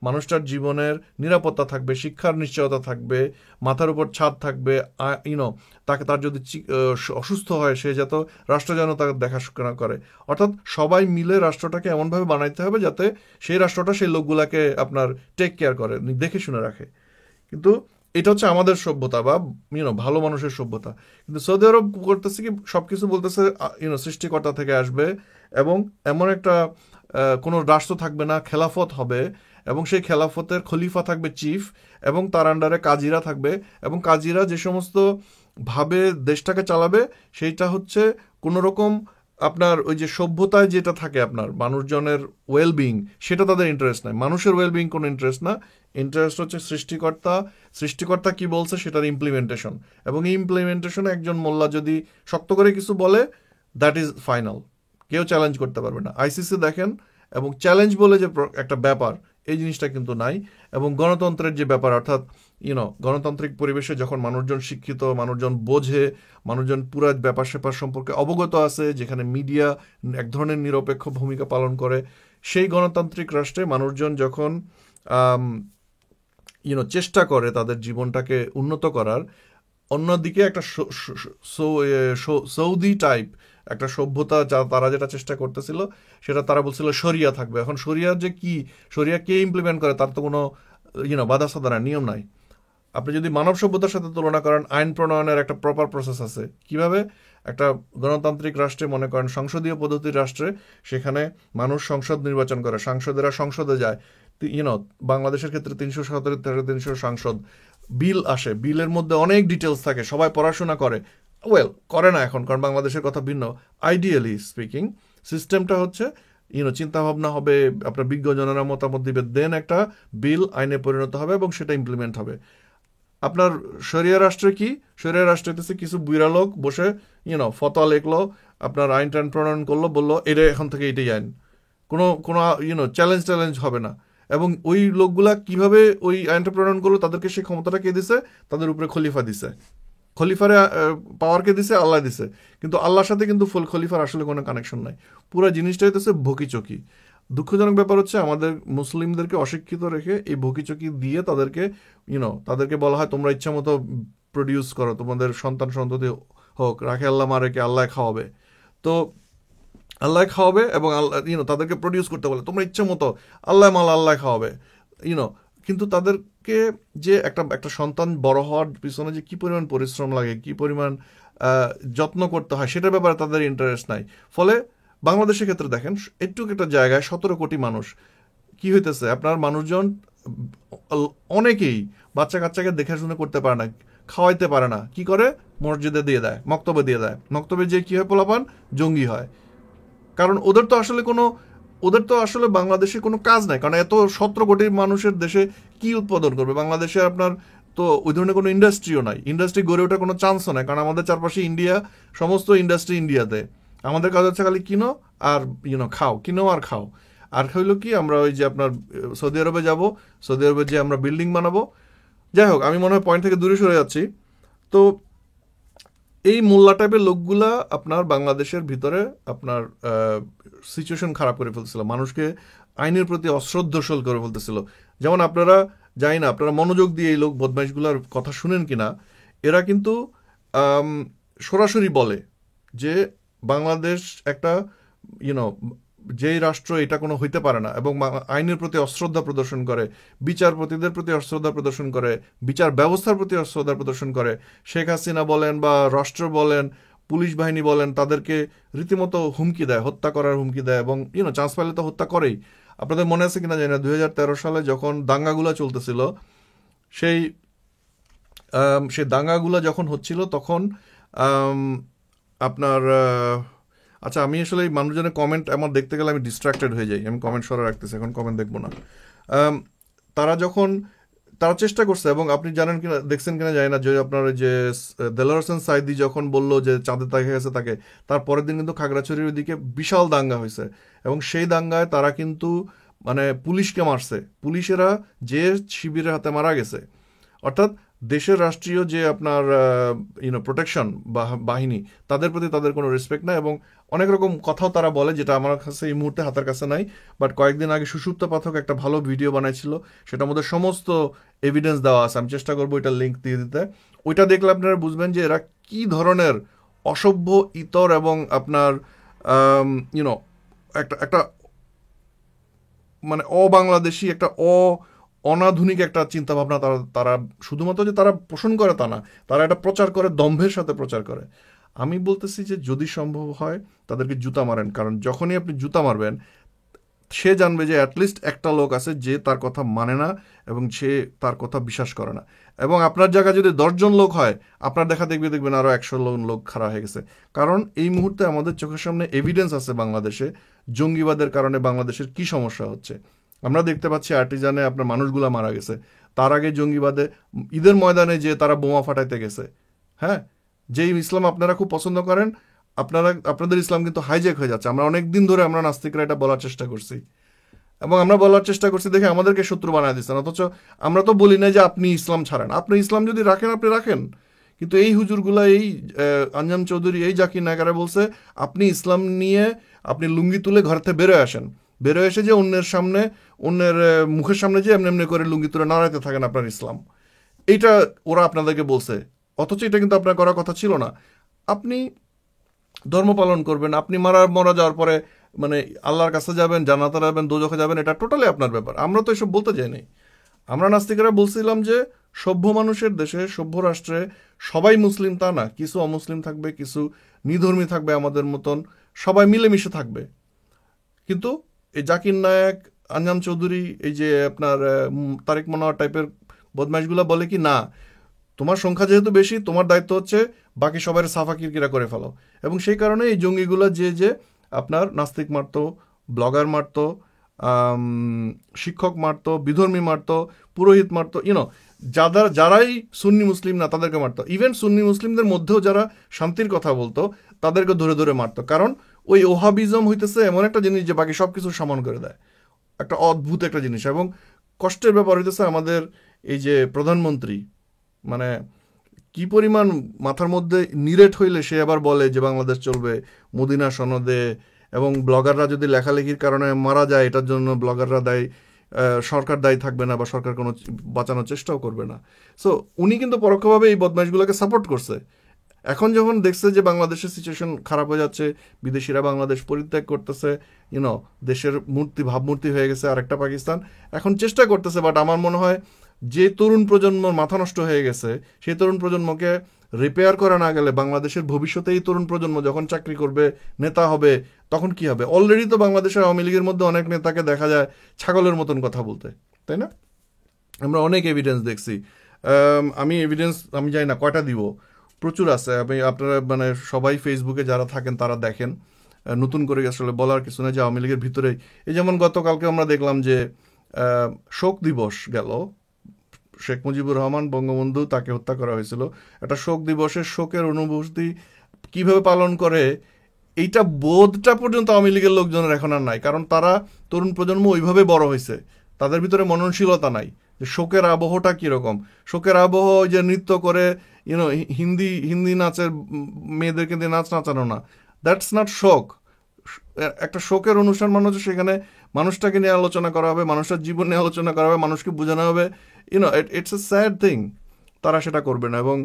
মানুষটার জীবনের নিরাপত্তা থাকবে, শিক্ষার নিশ্চয়তা থাকবে, মাথার উপর ছাদ থাকবে, তাকে তার যদি অসুস্থ হয়, সে যাতে রাষ্ট্র যেন তাকে দেখাশোনা করে। অর্থাৎ সবাই মিলে রাষ্ট্রটাকে এমনভাবে বানাইতে হবে যাতে সেই রাষ্ট্রটা সেই লোকগুলাকে আপনার টেক কেয়ার করে, দেখে শুনে রাখে। কিন্তু এটা হচ্ছে আমাদের সভ্যতা বা ভালো মানুষের সভ্যতা। কিন্তু সৌদি আরব করতেছে কি, সবকিছু বলতেছে সৃষ্টিকর্তা থেকে আসবে, এবং এমন একটা কোনো রাষ্ট্র থাকবে না, খেলাফত হবে, এবং সেই খেলাফতের খলিফা থাকবে চিফ, এবং তার আন্ডারে কাজীরা থাকবে, এবং কাজীরা যে সমস্ত ভাবে দেশটাকে চালাবে, সেইটা হচ্ছে কোনো রকম আপনার ওই যে সভ্যতায় যেটা থাকে আপনার মানুষজনের ওয়েলবিং, সেটা তাদের ইন্টারেস্ট নাই। মানুষের ওয়েলবিং কোনো ইন্টারেস্ট না, ইন্টারেস্ট হচ্ছে সৃষ্টিকর্তা কি বলছে সেটার ইমপ্লিমেন্টেশন। এবং এই ইমপ্লিমেন্টেশনে একজন মোল্লা যদি শক্ত করে কিছু বলে, দ্যাট ইজ ফাইনাল, কেউ চ্যালেঞ্জ করতে পারবে না। আইসিসি দেখেন, এবং চ্যালেঞ্জ বলে যে একটা ব্যাপার, এই জিনিসটা কিন্তু নাই। এবং গণতন্ত্রের যে ব্যাপার, অর্থাৎ গণতান্ত্রিক পরিবেশে যখন মানুষজন শিক্ষিত, মানুষজন বোঝে, মানুষজন পুরো ব্যাপার স্যাপার সম্পর্কে অবগত আছে, যেখানে মিডিয়া এক ধরনের নিরপেক্ষ ভূমিকা পালন করে, সেই গণতান্ত্রিক রাষ্ট্রে মানুষজন যখন চেষ্টা করে তাদের জীবনটাকে উন্নত করার, অন্যদিকে একটা সৌদি টাইপ একটা সভ্যতা, তারা যেটা চেষ্টা করতেছিল সেটা তারা বলছিল শরিয়া থাকবে। এখন শরিয়া যে কি, শরিয়া কে ইমপ্লিমেন্ট করে, তার তো কোনো বাধা সাধা নিয়ম নাই। আপনি যদি মানব সভ্যতার সাথে তুলনা করেন, আইন প্রণয়নের একটা প্রপার প্রসেস আছে। কিভাবে একটা গণতান্ত্রিক রাষ্ট্রে, মনে করেন সংসদীয় পদ্ধতির রাষ্ট্রে, সেখানে মানুষ সংসদ নির্বাচন করে, সাংসদেরা সংসদে যায়। বাংলাদেশের ক্ষেত্রে 370-300 সাংসদ, বিল আসে, বিলের মধ্যে অনেক ডিটেলস থাকে, সবাই পড়াশোনা করে, করে না এখন, কারণ বাংলাদেশের কথা ভিন্ন। আইডিয়ালি স্পিকিং সিস্টেমটা হচ্ছে চিন্তা ভাবনা হবে, আপনার বিজ্ঞজনেরা মতামত দিবে, দেন একটা বিল আইনে পরিণত হবে এবং সেটা ইমপ্লিমেন্ট হবে। আপনার শরিয়া রাষ্ট্রে কি, শরিয়া রাষ্ট্রে হচ্ছে কিছু বুইরা লোক বসে ফতোয়া লিখলো, আপনার আইন টাইন প্রণয়ন করলো, বললো এটা এখন থেকে এটাই আইন, কোনো চ্যালেঞ্জ হবে না। এবং ওই লোকগুলা কিভাবে ওই আইনটা প্রণয়ন করলো, তাদেরকে সেই ক্ষমতাটা কে দিছে, তাদের উপরে খলিফা দিছে। খলিফারে পাওয়ারকে দিছে, আল্লাহ দিছে, কিন্তু আল্লাহর সাথে কিন্তু ফুল খলিফার আসলে কোনো কানেকশন নাই। পুরো জিনিসটা হইতেছে ভকিচকি। দুঃখজনক ব্যাপার হচ্ছে আমাদের মুসলিমদেরকে অশিক্ষিত রেখে এই ভকিচকি দিয়ে তাদেরকে বলা হয় তোমরা ইচ্ছা মতো প্রডিউস করো, তোমাদের সন্তান সন্ততি হোক, রাখে আল্লাহ মারেকে আল্লাহ খাওয়াবে। তো আল্লাহ খাওয়াবে এবং আল্লাহ তাদেরকে প্রডিউস করতে বলে, তোমরা ইচ্ছা মতো আল্লাহ মাল আল্লাহ খাওয়াবে। কিন্তু তাদেরকে যে একটা সন্তান বড় হওয়ার পিছনে যে কি পরিমাণ পরিশ্রম লাগে, কি পরিমাণ যত্ন করতে হয়, সেটার ব্যাপারে তাদের ইন্টারেস্ট নাই। ফলে বাংলাদেশের ক্ষেত্রে দেখেন, একটু একটা জায়গায় 17 কোটি মানুষ, কি হইতেছে আপনার মানুষজন অনেকেই বাচ্চা কাচ্চাকে দেখাশোনা করতে পারে না, খাওয়াইতে পারে না, কি করে, মসজিদে দিয়ে দেয়, মক্তবে দিয়ে দেয়। মক্তবে যে কি হয়, পোলাপান জঙ্গি হয়। কারণ ওদের তো আসলে বাংলাদেশে কোনো কাজ নাই, কারণ এত 17 কোটি মানুষের দেশে কি উৎপাদন করবে? বাংলাদেশে আপনার তো ওই ধরনের কোনো ইন্ডাস্ট্রিও নাই, ইন্ডাস্ট্রি গড়ে ওঠার কোনো চান্সও নাই, কারণ আমাদের চারপাশে ইন্ডিয়া, সমস্ত ইন্ডাস্ট্রি ইন্ডিয়াতে। আমাদের কাজ হচ্ছে খালি কিনো আর খাও, কিনো আর খাও। আর হইলো কি, আমরা ওই যে আপনার সৌদি আরবে যাব, সৌদি আরবে যে আমরা বিল্ডিং বানাবো। যাই হোক, আমি মনে হয় পয়েন্ট থেকে দূরে সরে যাচ্ছি। তো এই মোল্লা টাইপের লোকগুলা আপনার বাংলাদেশের ভিতরে আপনার সিচুয়েশন খারাপ করে ফেলতেছিল, মানুষকে আইনের প্রতি অশ্রদ্ধশীল করে ফেলতেছিল। যেমন আপনারা জানি না, আপনারা মনোযোগ দিয়ে এই লোক বদমাইশগুলার কথা শুনেন কিনা, এরা কিন্তু সরাসরি বলে যে বাংলাদেশ একটা যেই রাষ্ট্র, এটা কোনো হইতে পারে না, এবং আইনের প্রতি অশ্রদ্ধা প্রদর্শন করে, বিচারপতিদের প্রতি অশ্রদ্ধা প্রদর্শন করে, বিচার ব্যবস্থার প্রতি অশ্রদ্ধা প্রদর্শন করে। শেখ হাসিনা বলেন বা রাষ্ট্র বলেন পুলিশ বাহিনী বলেন তাদেরকে রীতিমতো হুমকি দেয়, হত্যা করার হুমকি দেয়, এবং চান্স পাইলে তো হত্যা করেই। আপনাদের মনে আছে কিনা জানি না, 2013 সালে যখন দাঙ্গাগুলো চলতেছিল, সেই সেই দাঙ্গাগুলো যখন হচ্ছিল তখন আম, আপনার আচ্ছা, আমি আসলে এই মানুষজনের কমেন্ট আমার দেখতে গেলে আমি ডিস্ট্রাক্টেড হয়ে যাই, আমি কমেন্ট সরা রাখতেছি, এখন কমেন্ট দেখবো না। আম, তারা যখন তারা চেষ্টা করছে, এবং আপনি জানেন কিনা দেখছেন কিনা জানি না, যে আপনার ওই যে দেলোয়ার হোসেন সাইদি যখন বললো যে চাঁদে দেখা গেছে তাকে, তার পরের দিন কিন্তু খাগড়াছড়ির ওইদিকে বিশাল দাঙ্গা হয়েছে, এবং সেই দাঙ্গায় তারা কিন্তু মানে পুলিশকে মারছে, পুলিশেরা যে শিবিরের হাতে মারা গেছে। অর্থাৎ দেশের রাষ্ট্রীয় যে আপনার প্রোটেকশন বা বাহিনী, তাদের প্রতি তাদের কোনো রেসপেক্ট নাই, এবং অনেক রকম কথাও তারা বলে, যেটা আমার কাছে এই মুহূর্তে হাতের কাছে নাই। বাট কয়েকদিন আগে সুষুপ্ত পাঠক একটা ভালো ভিডিও বানাইছিল, সেটার মধ্যে সমস্ত এভিডেন্স দেওয়া আছে, আমি চেষ্টা করবো ওইটা লিঙ্ক দিয়ে দিতে। ওইটা দেখলে আপনারা বুঝবেন যে এরা কি ধরনের অসভ্য, ইতর, এবং আপনার ইউনো একটা একটা মানে অবাংলাদেশি, একটা অনাধুনিক একটা চিন্তা ভাবনা তারা তারা শুধুমাত্র যে তারা পোষণ করে তা না, তারা এটা প্রচার করে, দম্ভের সাথে প্রচার করে। আমি বলতেছি যে যদি সম্ভব হয় তাদেরকে জুতা মারেন, কারণ যখনই আপনি জুতা মারবেন সে জানবে যে অ্যাটলিস্ট একটা লোক আছে যে তার কথা মানে না এবং সে তার কথা বিশ্বাস করে না। এবং আপনার জায়গায় যদি 10 জন লোক হয়, আপনার দেখবেন আরও 100 লোক খাড়া হয়ে গেছে। কারণ এই মুহূর্তে আমাদের চোখের সামনে এভিডেন্স আছে বাংলাদেশে জঙ্গিবাদের কারণে বাংলাদেশের কি সমস্যা হচ্ছে। আমরা দেখতে পাচ্ছি আর্টিজানে আপনার মানুষগুলা মারা গেছে, তার আগে জঙ্গিবাদে ঈদের ময়দানে যে তারা বোমা ফাটাইতে গেছে। হ্যাঁ, যেই ইসলাম আপনারা খুব পছন্দ করেন, আপনাদের ইসলাম কিন্তু হাইজ্যাক হয়ে যাচ্ছে। আমরা অনেক দিন ধরে আমরা নাস্তিকরা এটা বলার চেষ্টা করছি, এবং আমরা বলার চেষ্টা করছি দেখে আমাদেরকে শত্রু বানায় দিচ্ছেন। অথচ আমরা তো বলি না যে আপনি ইসলাম ছাড়েন, আপনি ইসলাম যদি রাখেন আপনি রাখেন। কিন্তু এই হুজুরগুলা, এই আঞ্জাম চৌধুরী, এই জাকির নায়করা বলছে আপনি ইসলাম নিয়ে আপনি লুঙ্গি তুলে ঘর থেকে বেরোয় আসেন, বেরোয় এসে যে অন্যের সামনে, অন্যের মুখের সামনে যে এমনি এমনি করে লুঙ্গি তুলে নাড়াইতে থাকেন আপনার ইসলাম। এইটা ওরা আপনাদেরকে বলছে, অথচ এটা কিন্তু আপনার করার কথা ছিল না। আপনি ধর্ম পালন করবেন, আপনি মরা যাওয়ার পরে মানে আল্লাহর কাছে যাবেন, জান্নাতে যাবেন, দোজখে যাবেন, এটা টোটালি আপনার ব্যাপার। আমরা তো এসব বলতে যাইনি। আমরা নাস্তিকেরা বলছিলাম যে সভ্য মানুষের দেশে, সভ্য রাষ্ট্রে সবাই মুসলিম তা না, কিছু অমুসলিম থাকবে, কিছু নিধর্মী থাকবে আমাদের মতন, সবাই মিলেমিশে থাকবে। কিন্তু এই জাকির নায়েক, আঞ্জাম চৌধুরী, এই যে আপনার তারেক মনোয়ার টাইপের বদমাইশগুলো বলে কি না, তোমার সংখ্যা যেহেতু বেশি, তোমার দায়িত্ব হচ্ছে বাকি সবাই সাফা কিরকিরা করে ফেলো। এবং সেই কারণে এই জঙ্গিগুলো যে আপনার নাস্তিক মারত, ব্লগার মারত, শিক্ষক মারত, বিধর্মী মারত, পুরোহিত মারত, যারাই সুন্নি মুসলিম না তাদেরকে মারত। ইভেন সুন্নি মুসলিমদের মধ্যেও যারা শান্তির কথা বলতো তাদেরকে ধরে ধরে মারত। কারণ ওই ওহাবিজম হইতেছে এমন একটা জিনিস যে বাকি সব কিছু সমান করে দেয়, একটা অদ্ভুত একটা জিনিস। এবং কষ্টের ব্যাপার হইতেছে আমাদের এই যে প্রধানমন্ত্রী, মানে কি পরিমাণ মাথার মধ্যে নিরেট হইলে সে আবার বলে যে বাংলাদেশ চলবে মদিনা সনদে, এবং ব্লগাররা যদি লেখালেখির কারণে মারা যায় এটার জন্য ব্লগাররা দায়ী, সরকার দায়ী থাকবে না বা সরকার কোনো বাঁচানোর চেষ্টাও করবে না। সো উনি কিন্তু পরোক্ষভাবে এই বদমাইশগুলোকে সাপোর্ট করছে। এখন যখন দেখছে যে বাংলাদেশের সিচুয়েশন খারাপ হয়ে যাচ্ছে, বিদেশিরা বাংলাদেশ পরিত্যাগ করতেছে, দেশের ভাবমূর্তি হয়ে গেছে আরেকটা পাকিস্তান, এখন চেষ্টা করতেছে। বাট আমার মনে হয় যে তরুণ প্রজন্মর মাথা নষ্ট হয়ে গেছে, সেই তরুণ প্রজন্মকে রিপেয়ার করা না গেলে বাংলাদেশের ভবিষ্যতে এই তরুণ প্রজন্ম যখন চাকরি করবে, নেতা হবে, তখন কি হবে? অলরেডি তো বাংলাদেশের আওয়ামী লীগের মধ্যে অনেক নেতাকে দেখা যায় ছাগলের মতন কথা বলতে, তাই না? আমরা অনেক এভিডেন্স দেখছি। আমি জানি না কয়টা দিব, প্রচুর আছে। আপনারা মানে সবাই ফেসবুকে যারা থাকেন তারা দেখেন, নতুন করে আসলে বলার কিছু না যে আওয়ামী লীগের ভিতরে এই যেমন গতকালকে আমরা দেখলাম যে শোক দিবস গেল, শেখ মুজিবুর রহমান বঙ্গবন্ধু, তাকে হত্যা করা হয়েছিল। একটা শোক দিবসের শোকের অনুভূতি কিভাবে পালন করে এইটা বোধটা পর্যন্ত আওয়ামী লীগের লোকজনের এখন আর নাই। কারণ তারা তরুণ প্রজন্ম ওইভাবে বড় হয়েছে, তাদের ভিতরে মননশীলতা নাই যে শোকের আবহটা কীরকম। শোকের আবহ ওই যে নৃত্য করে হিন্দি নাচের মেয়েদেরকে দিয়ে নাচ নাচানো না, দ্যাটস নট শোক। একটা শোকের অনুষ্ঠান মানে হচ্ছে সেখানে মানুষটাকে নিয়ে আলোচনা করা হবে, মানুষের জীবন নিয়ে আলোচনা করা হবে, মানুষকে বোঝানো হবে। It's a sad thing. তারা সেটা করবে না, এবং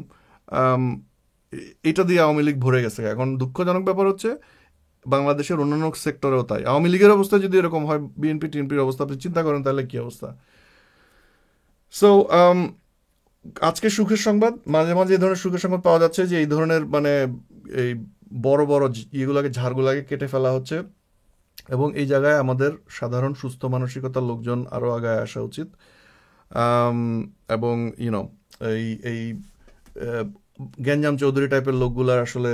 এটা দিয়ে আওয়ামী লীগ ভরে গেছে। এখন দুঃখজনক ব্যাপার হচ্ছে বাংলাদেশের অন্যান্য সেক্টরেও তাই। আওয়ামী লীগের অবস্থা যদি এরকম হয়, বিএনপি টিএনপির অবস্থা আপনি চিন্তা করেন তাহলে কি অবস্থা। সো আজকে সুখের সংবাদ, মাঝে মাঝে এই ধরনের সুখের সংবাদ পাওয়া যাচ্ছে যে এই ধরনের মানে এই বড় বড় ইয়েগুলাকে ঝাড়গুলাকে কেটে ফেলা হচ্ছে, এবং এই জায়গায় আমাদের সাধারণ সুস্থ মানসিকতার লোকজন আরও আগায় আসা উচিত। এবং ইউনো এই এই গ্যাঞ্জাম চৌধুরী টাইপের লোকগুলার আসলে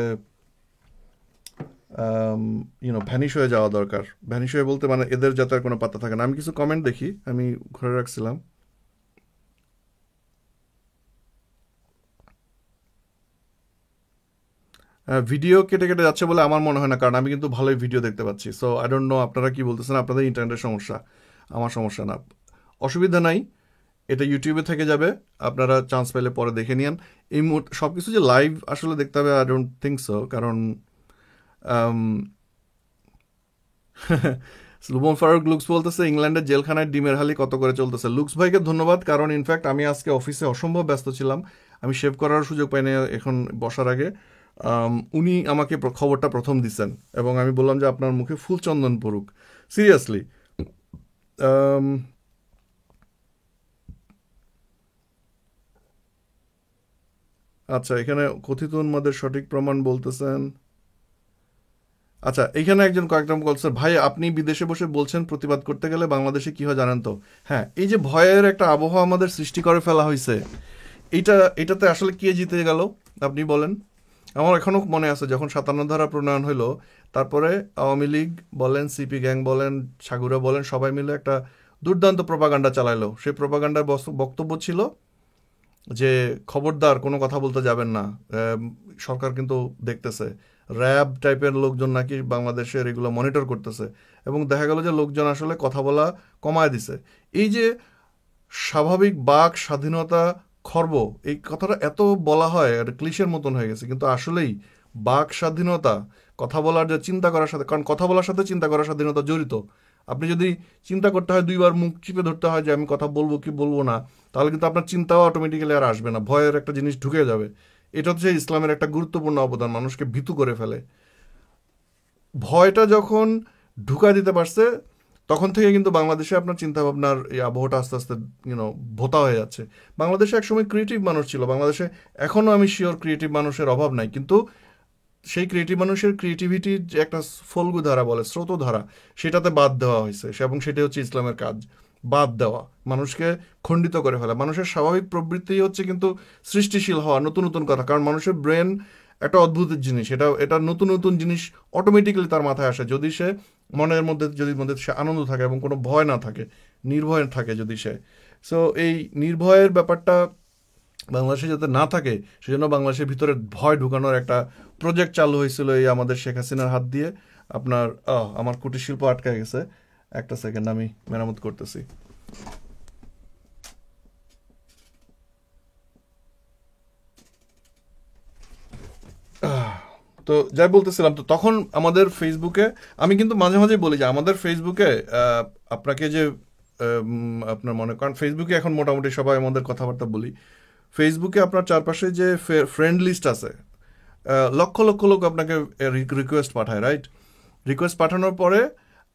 ভ্যানিশ হয়ে যাওয়া দরকার। ভ্যানিশ হয়ে বলতে মানে এদের যাতে আর কোনো পাত্তা থাকে না। আমি কিছু কমেন্ট দেখি, আমি ঘরে রাখছিলাম। ভিডিও কেটে কেটে যাচ্ছে বলে আমার মনে হয় না, কারণ আমি কিন্তু ভালোই ভিডিও দেখতে পাচ্ছি। সো আই ডোন্ট নো আপনারা কি বলতেছেন, আপনাদের ইন্টারনেটের সমস্যা, আমার সমস্যা না। অসুবিধা নাই, এটা ইউটিউবে থেকে যাবে, আপনারা চান্স পেলে পরে দেখে নিন। এই মুহূর্তে সব কিছু যে লাইভ আসলে দেখতে হবে আই ডোন্ট থিঙ্ক সো, কারণ লুবন ফারুক লুকস বলতেছে ইংল্যান্ডের জেলখানায় ডিমের হালি কত করে চলতেছে। লুকস ভাইকে ধন্যবাদ, কারণ ইনফ্যাক্ট আমি আজকে অফিসে অসম্ভব ব্যস্ত ছিলাম, আমি শেভ করার সুযোগ পাইনি এখন বসার আগে। উনি আমাকে খবরটা প্রথম দিচ্ছেন, এবং আমি বললাম যে আপনার মুখে ফুল চন্দন পড়ুক, সিরিয়াসলি। আচ্ছা, এখানে কথিত উন্মাদের সঠিক প্রমাণ বলতেছেন। আচ্ছা, এখানে একজন কয়েকটা বলছে, ভাই আপনি বিদেশে বসে বলছেন প্রতিবাদ করতে গেলে বাংলাদেশে কি হয় জানেন তো? হ্যাঁ, এই যে ভয়ের একটা আবহাওয়া আমাদের সৃষ্টি করে ফেলা হয়েছে, এটাতে আসলে কে জিতে গেল আপনি বলেন? আমার এখনও মনে আছে যখন 57 ধারা প্রণয়ন হলো, তারপরে আওয়ামী লীগ বলেন, সিপি গ্যাং বলেন, সাগুরা বলেন, সবাই মিলে একটা দুর্দান্ত প্রপাগান্ডা চালাইলো। সেই প্রপাগান্ডার বক্তব্য ছিল যে খবরদার কোনো কথা বলতে যাবেন না, সরকার কিন্তু দেখতেছে, র্যাব টাইপের লোকজন নাকি বাংলাদেশের এগুলো মনিটর করতেছে, এবং দেখা গেল যে লোকজন আসলে কথা বলা কমায় দিছে। এই যে স্বাভাবিক বাক স্বাধীনতা খর্ব, এই কথাটা এত বলা হয়, এটা ক্লিশের মতন হয়ে গেছে, কিন্তু আসলেই বাক স্বাধীনতা, কথা বলার যে চিন্তা করার সাথে, কারণ কথা বলার সাথে চিন্তা করার স্বাধীনতা জড়িত। আপনি যদি চিন্তা করতে হয়, দুইবার মুখ চিপে ধরতে হয় যে আমি কথা বলবো কি বলবো না, তাহলে কিন্তু আপনার চিন্তাও অটোমেটিক্যালি আর আসবে না, ভয়ের একটা জিনিস ঢুকে যাবে। এটা হচ্ছে ইসলামের একটা গুরুত্বপূর্ণ অবদান, মানুষকে ভীতু করে ফেলে। ভয়টা যখন ঢুকা দিতে পারছে, তখন থেকে কিন্তু বাংলাদেশে আপনার চিন্তাভাবনার এই আবহাওয়াটা আস্তে আস্তে ভোতা হয়ে যাচ্ছে। বাংলাদেশে একসময় ক্রিয়েটিভ মানুষ ছিল, বাংলাদেশে এখনও আমি শিওর ক্রিয়েটিভ মানুষের অভাব নাই, কিন্তু সেই ক্রিয়েটিভ মানুষের ক্রিয়েটিভিটির যে একটা ফল্গু ধারা বলে, স্রোতধারা, সেটাতে বাদ দেওয়া হয়েছে, এবং সেটা হচ্ছে ইসলামের কাজ, বাদ দেওয়া, মানুষকে খণ্ডিত করে ফেলা। মানুষের স্বাভাবিক প্রবৃত্তি হচ্ছে কিন্তু সৃষ্টিশীল হওয়া, নতুন নতুন কথা, কারণ মানুষের ব্রেন একটা অদ্ভুত জিনিস, এটা নতুন নতুন জিনিস অটোমেটিক্যালি তার মাথায় আসে, যদি সে মনের মধ্যে সে আনন্দ থাকে এবং কোনো ভয় না থাকে, নির্ভয় থাকে যদি সে। সো এই নির্ভয়ের ব্যাপারটা বাংলাদেশে যাতে না থাকে, সেজন্য বাংলাদেশের ভিতরে ভয় ঢুকানোর একটা প্রজেক্ট চালু হয়েছিল এই আমাদের শেখ হাসিনার হাত দিয়ে। আপনার আমার কুটির শিল্প আটকে গেছে, একটা সেকেন্ড আমি মেরামত করতেছি। তো যাই বলতেছিলাম, তো তখন আমাদের ফেসবুকে, আমি কিন্তু মাঝে মাঝে বলি যে আমাদের ফেসবুকে আপনাকে যে আপনার মনে করেন, ফেসবুকে এখন মোটামুটি সবাই আমাদের কথাবার্তা বলি, ফেসবুকে আপনার চারপাশে যে ফ্রেন্ড লিস্ট আছে, লক্ষ লক্ষ লোক আপনাকে রিকোয়েস্ট পাঠায়, রাইট? রিকোয়েস্ট পাঠানোর পরে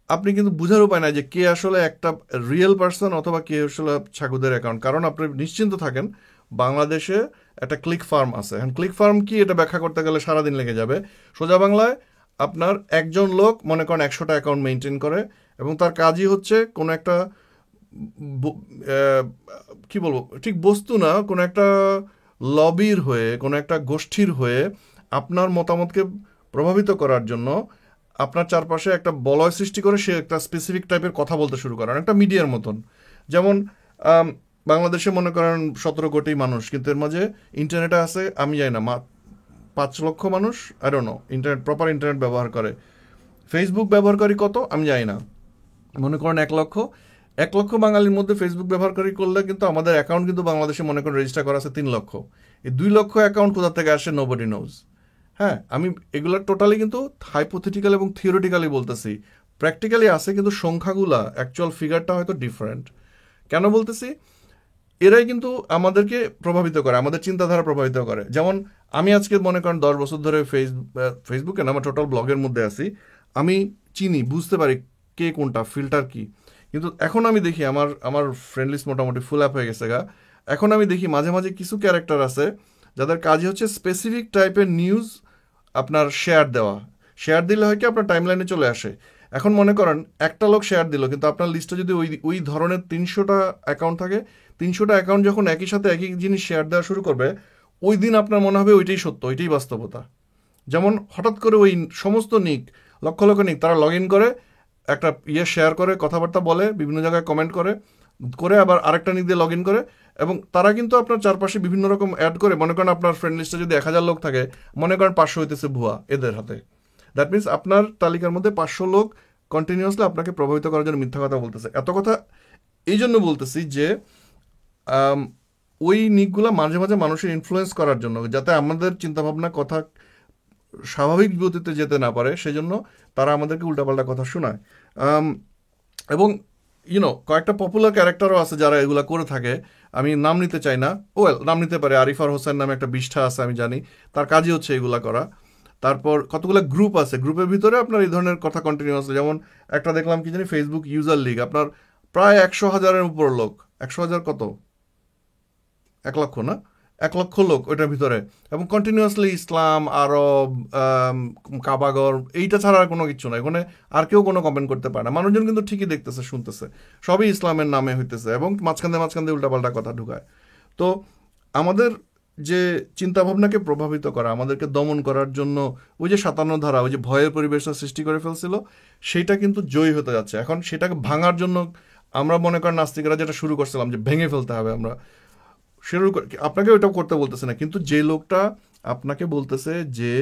আপনি কিন্তু বুঝার উপায় নাই যে কে আসলে একটা রিয়েল পার্সন অথবা কে আসলে ছাগুদের অ্যাকাউন্ট। কারণ আপনি নিশ্চিন্ত থাকেন, বাংলাদেশে একটা ক্লিক ফার্ম আছে। এখন ক্লিক ফার্ম কি, এটা ব্যাখ্যা করতে গেলে সারাদিন লেগে যাবে। সোজা বাংলায়, আপনার একজন লোক মনে করেন 100টা অ্যাকাউন্ট মেনটেন করে, এবং তার কাজই হচ্ছে কোনো একটা কি বলবো, ঠিক বস্তু না, কোনো একটা লবির হয়ে, কোনো একটা গোষ্ঠীর হয়ে আপনার মতামতকে প্রভাবিত করার জন্য আপনার চারপাশে একটা বলয় সৃষ্টি করে সে একটা স্পেসিফিক টাইপের কথা বলতে শুরু করে, একটা মিডিয়ার মতন। যেমন বাংলাদেশে মনে করেন 17 কোটি মানুষ, কিন্তু এর মাঝে ইন্টারনেটে আছে আমি জানি না 5 লক্ষ মানুষ, I don't know, proper internet ব্যবহার করে। ফেসবুক ব্যবহারকারী কত আমি জানি না, মনে করেন 1 লক্ষ বাঙালির মধ্যে ফেসবুক ব্যবহারকারী করলে কিন্তু আমাদের অ্যাকাউন্ট কিন্তু বাংলাদেশে মনে করেন রেজিস্টার করা আছে 3 লক্ষ। এই 2 লক্ষ অ্যাকাউন্ট কোথা থেকে আসে নোবডি নোজ। হ্যাঁ, আমি এগুলো টোটালি কিন্তু হাইপোথেটিক্যাল এবং থিওরিটিক্যালি বলতেছি, প্র্যাকটিক্যালি আছে, কিন্তু সংখ্যাগুলা অ্যাকচুয়াল ফিগারটা হয়তো ডিফারেন্ট। কেন বলতেছি? এরাই কিন্তু আমাদেরকে প্রভাবিত করে, আমাদের চিন্তাধারা প্রভাবিত করে। যেমন আমি আজকে মনে করেন 10 বছর ধরে ফেসবুকে না, আমার টোটাল ব্লগের মধ্যে আছি, আমি চিনি, বুঝতে পারি কে কোনটা, ফিল্টার কি। কিন্তু এখন আমি দেখি আমার ফ্রেন্ড লিস্ট মোটামুটি ফুল অ্যাপ হয়ে গেছে গা। এখন আমি দেখি মাঝে মাঝে কিছু ক্যারেক্টার আছে যাদের কাজই হচ্ছে স্পেসিফিক টাইপের নিউজ আপনার শেয়ার দিলে হয় কি আপনার টাইমলাইনে চলে আসে। এখন মনে করেন একটা লোক শেয়ার দিল, কিন্তু আপনার লিস্টে যদি ওই ওই ধরনের 300টা অ্যাকাউন্ট থাকে, 300টা অ্যাকাউন্ট যখন একই সাথে একই জিনিস শেয়ার দেওয়া শুরু করবে, ওই দিন আপনার মনে হবে ওইটাই সত্য, ওইটাই বাস্তবতা। যেমন হঠাৎ করে ওই সমস্ত নিক, লক্ষ লক্ষ নিক, তারা লগ ইন করে একটা শেয়ার করে, কথাবার্তা বলে, বিভিন্ন জায়গায় কমেন্ট করে, আবার আরেকটা নিক দিয়ে লগ ইন করে, এবং তারা কিন্তু আপনার চারপাশে বিভিন্ন রকম অ্যাড করে। মনে করেন আপনার ফ্রেন্ড লিস্টে যদি 1000 লোক থাকে, মনে করেন 500 হইতেছে ভুয়া এদের হাতে। দ্যাট মিনস আপনার তালিকার মধ্যে 500 লোক কন্টিনিউয়াসলি আপনাকে প্রভাবিত করার জন্য মিথ্যা কথা বলতেছে। এত কথা এই জন্য বলতেছি যে ওই নিকগুলো মাঝে মাঝে মানুষের ইনফ্লুয়েন্স করার জন্য, যাতে আমাদের চিন্তাভাবনা কথা স্বাভাবিক গতিতে যেতে না পারে, সেজন্য তারা আমাদেরকে উল্টাপাল্টা কথা শোনায়। এবং কয়েকটা পপুলার ক্যারেক্টারও আছে যারা এগুলা করে থাকে। আমি নাম নিতে চাই না, নাম নিতে পারে। আরিফার হোসেন নামে একটা বিষ্ঠা আছে, আমি জানি, তার কাজই হচ্ছে এগুলা করা। তারপর কতগুলো গ্রুপ আছে, গ্রুপের ভিতরে আপনার এই ধরনের কথা কন্টিনিউয়াসলি, যেমন একটা দেখলাম কি জানি, ফেসবুক ইউজার লিগ, আপনার প্রায় 100,000-এর উপর লোক, 100,000 কত, 1 লক্ষ না, 1 লক্ষ লোক ওইটার ভিতরে, এবং কন্টিনিউয়াসলি ইসলাম, আরব, কাবাগর, এইটা ছাড়া আর কোনো কিছু না। এখানে আর কেউ কোনো কমেন্ট করতে পারে না। মানুষজন কিন্তু ঠিকই দেখতেছে, শুনতেছে, সবই ইসলামের নামে হইতেছে, এবং মাঝখান দিয়ে উল্টাপাল্টা কথা ঢুকায়। তো আমাদের যে চিন্তাভাবনাকে প্রভাবিত করা, আমাদেরকে দমন করার জন্য ওই যে 57 ধারা, ওই যে ভয়ের পরিবেশটা সৃষ্টি করে ফেলছিল, সেইটা কিন্তু জয়ী হতে যাচ্ছে। এখন সেটাকে ভাঙার জন্য আমরা মনে করেন নাস্তিকরা যেটা শুরু করছিলাম যে ভেঙে ফেলতে হবে, আমরা আপনাকে ওইটাও করতে বলতেছে না, কিন্তু যে লোকটা আপনাকে বলতেছে যে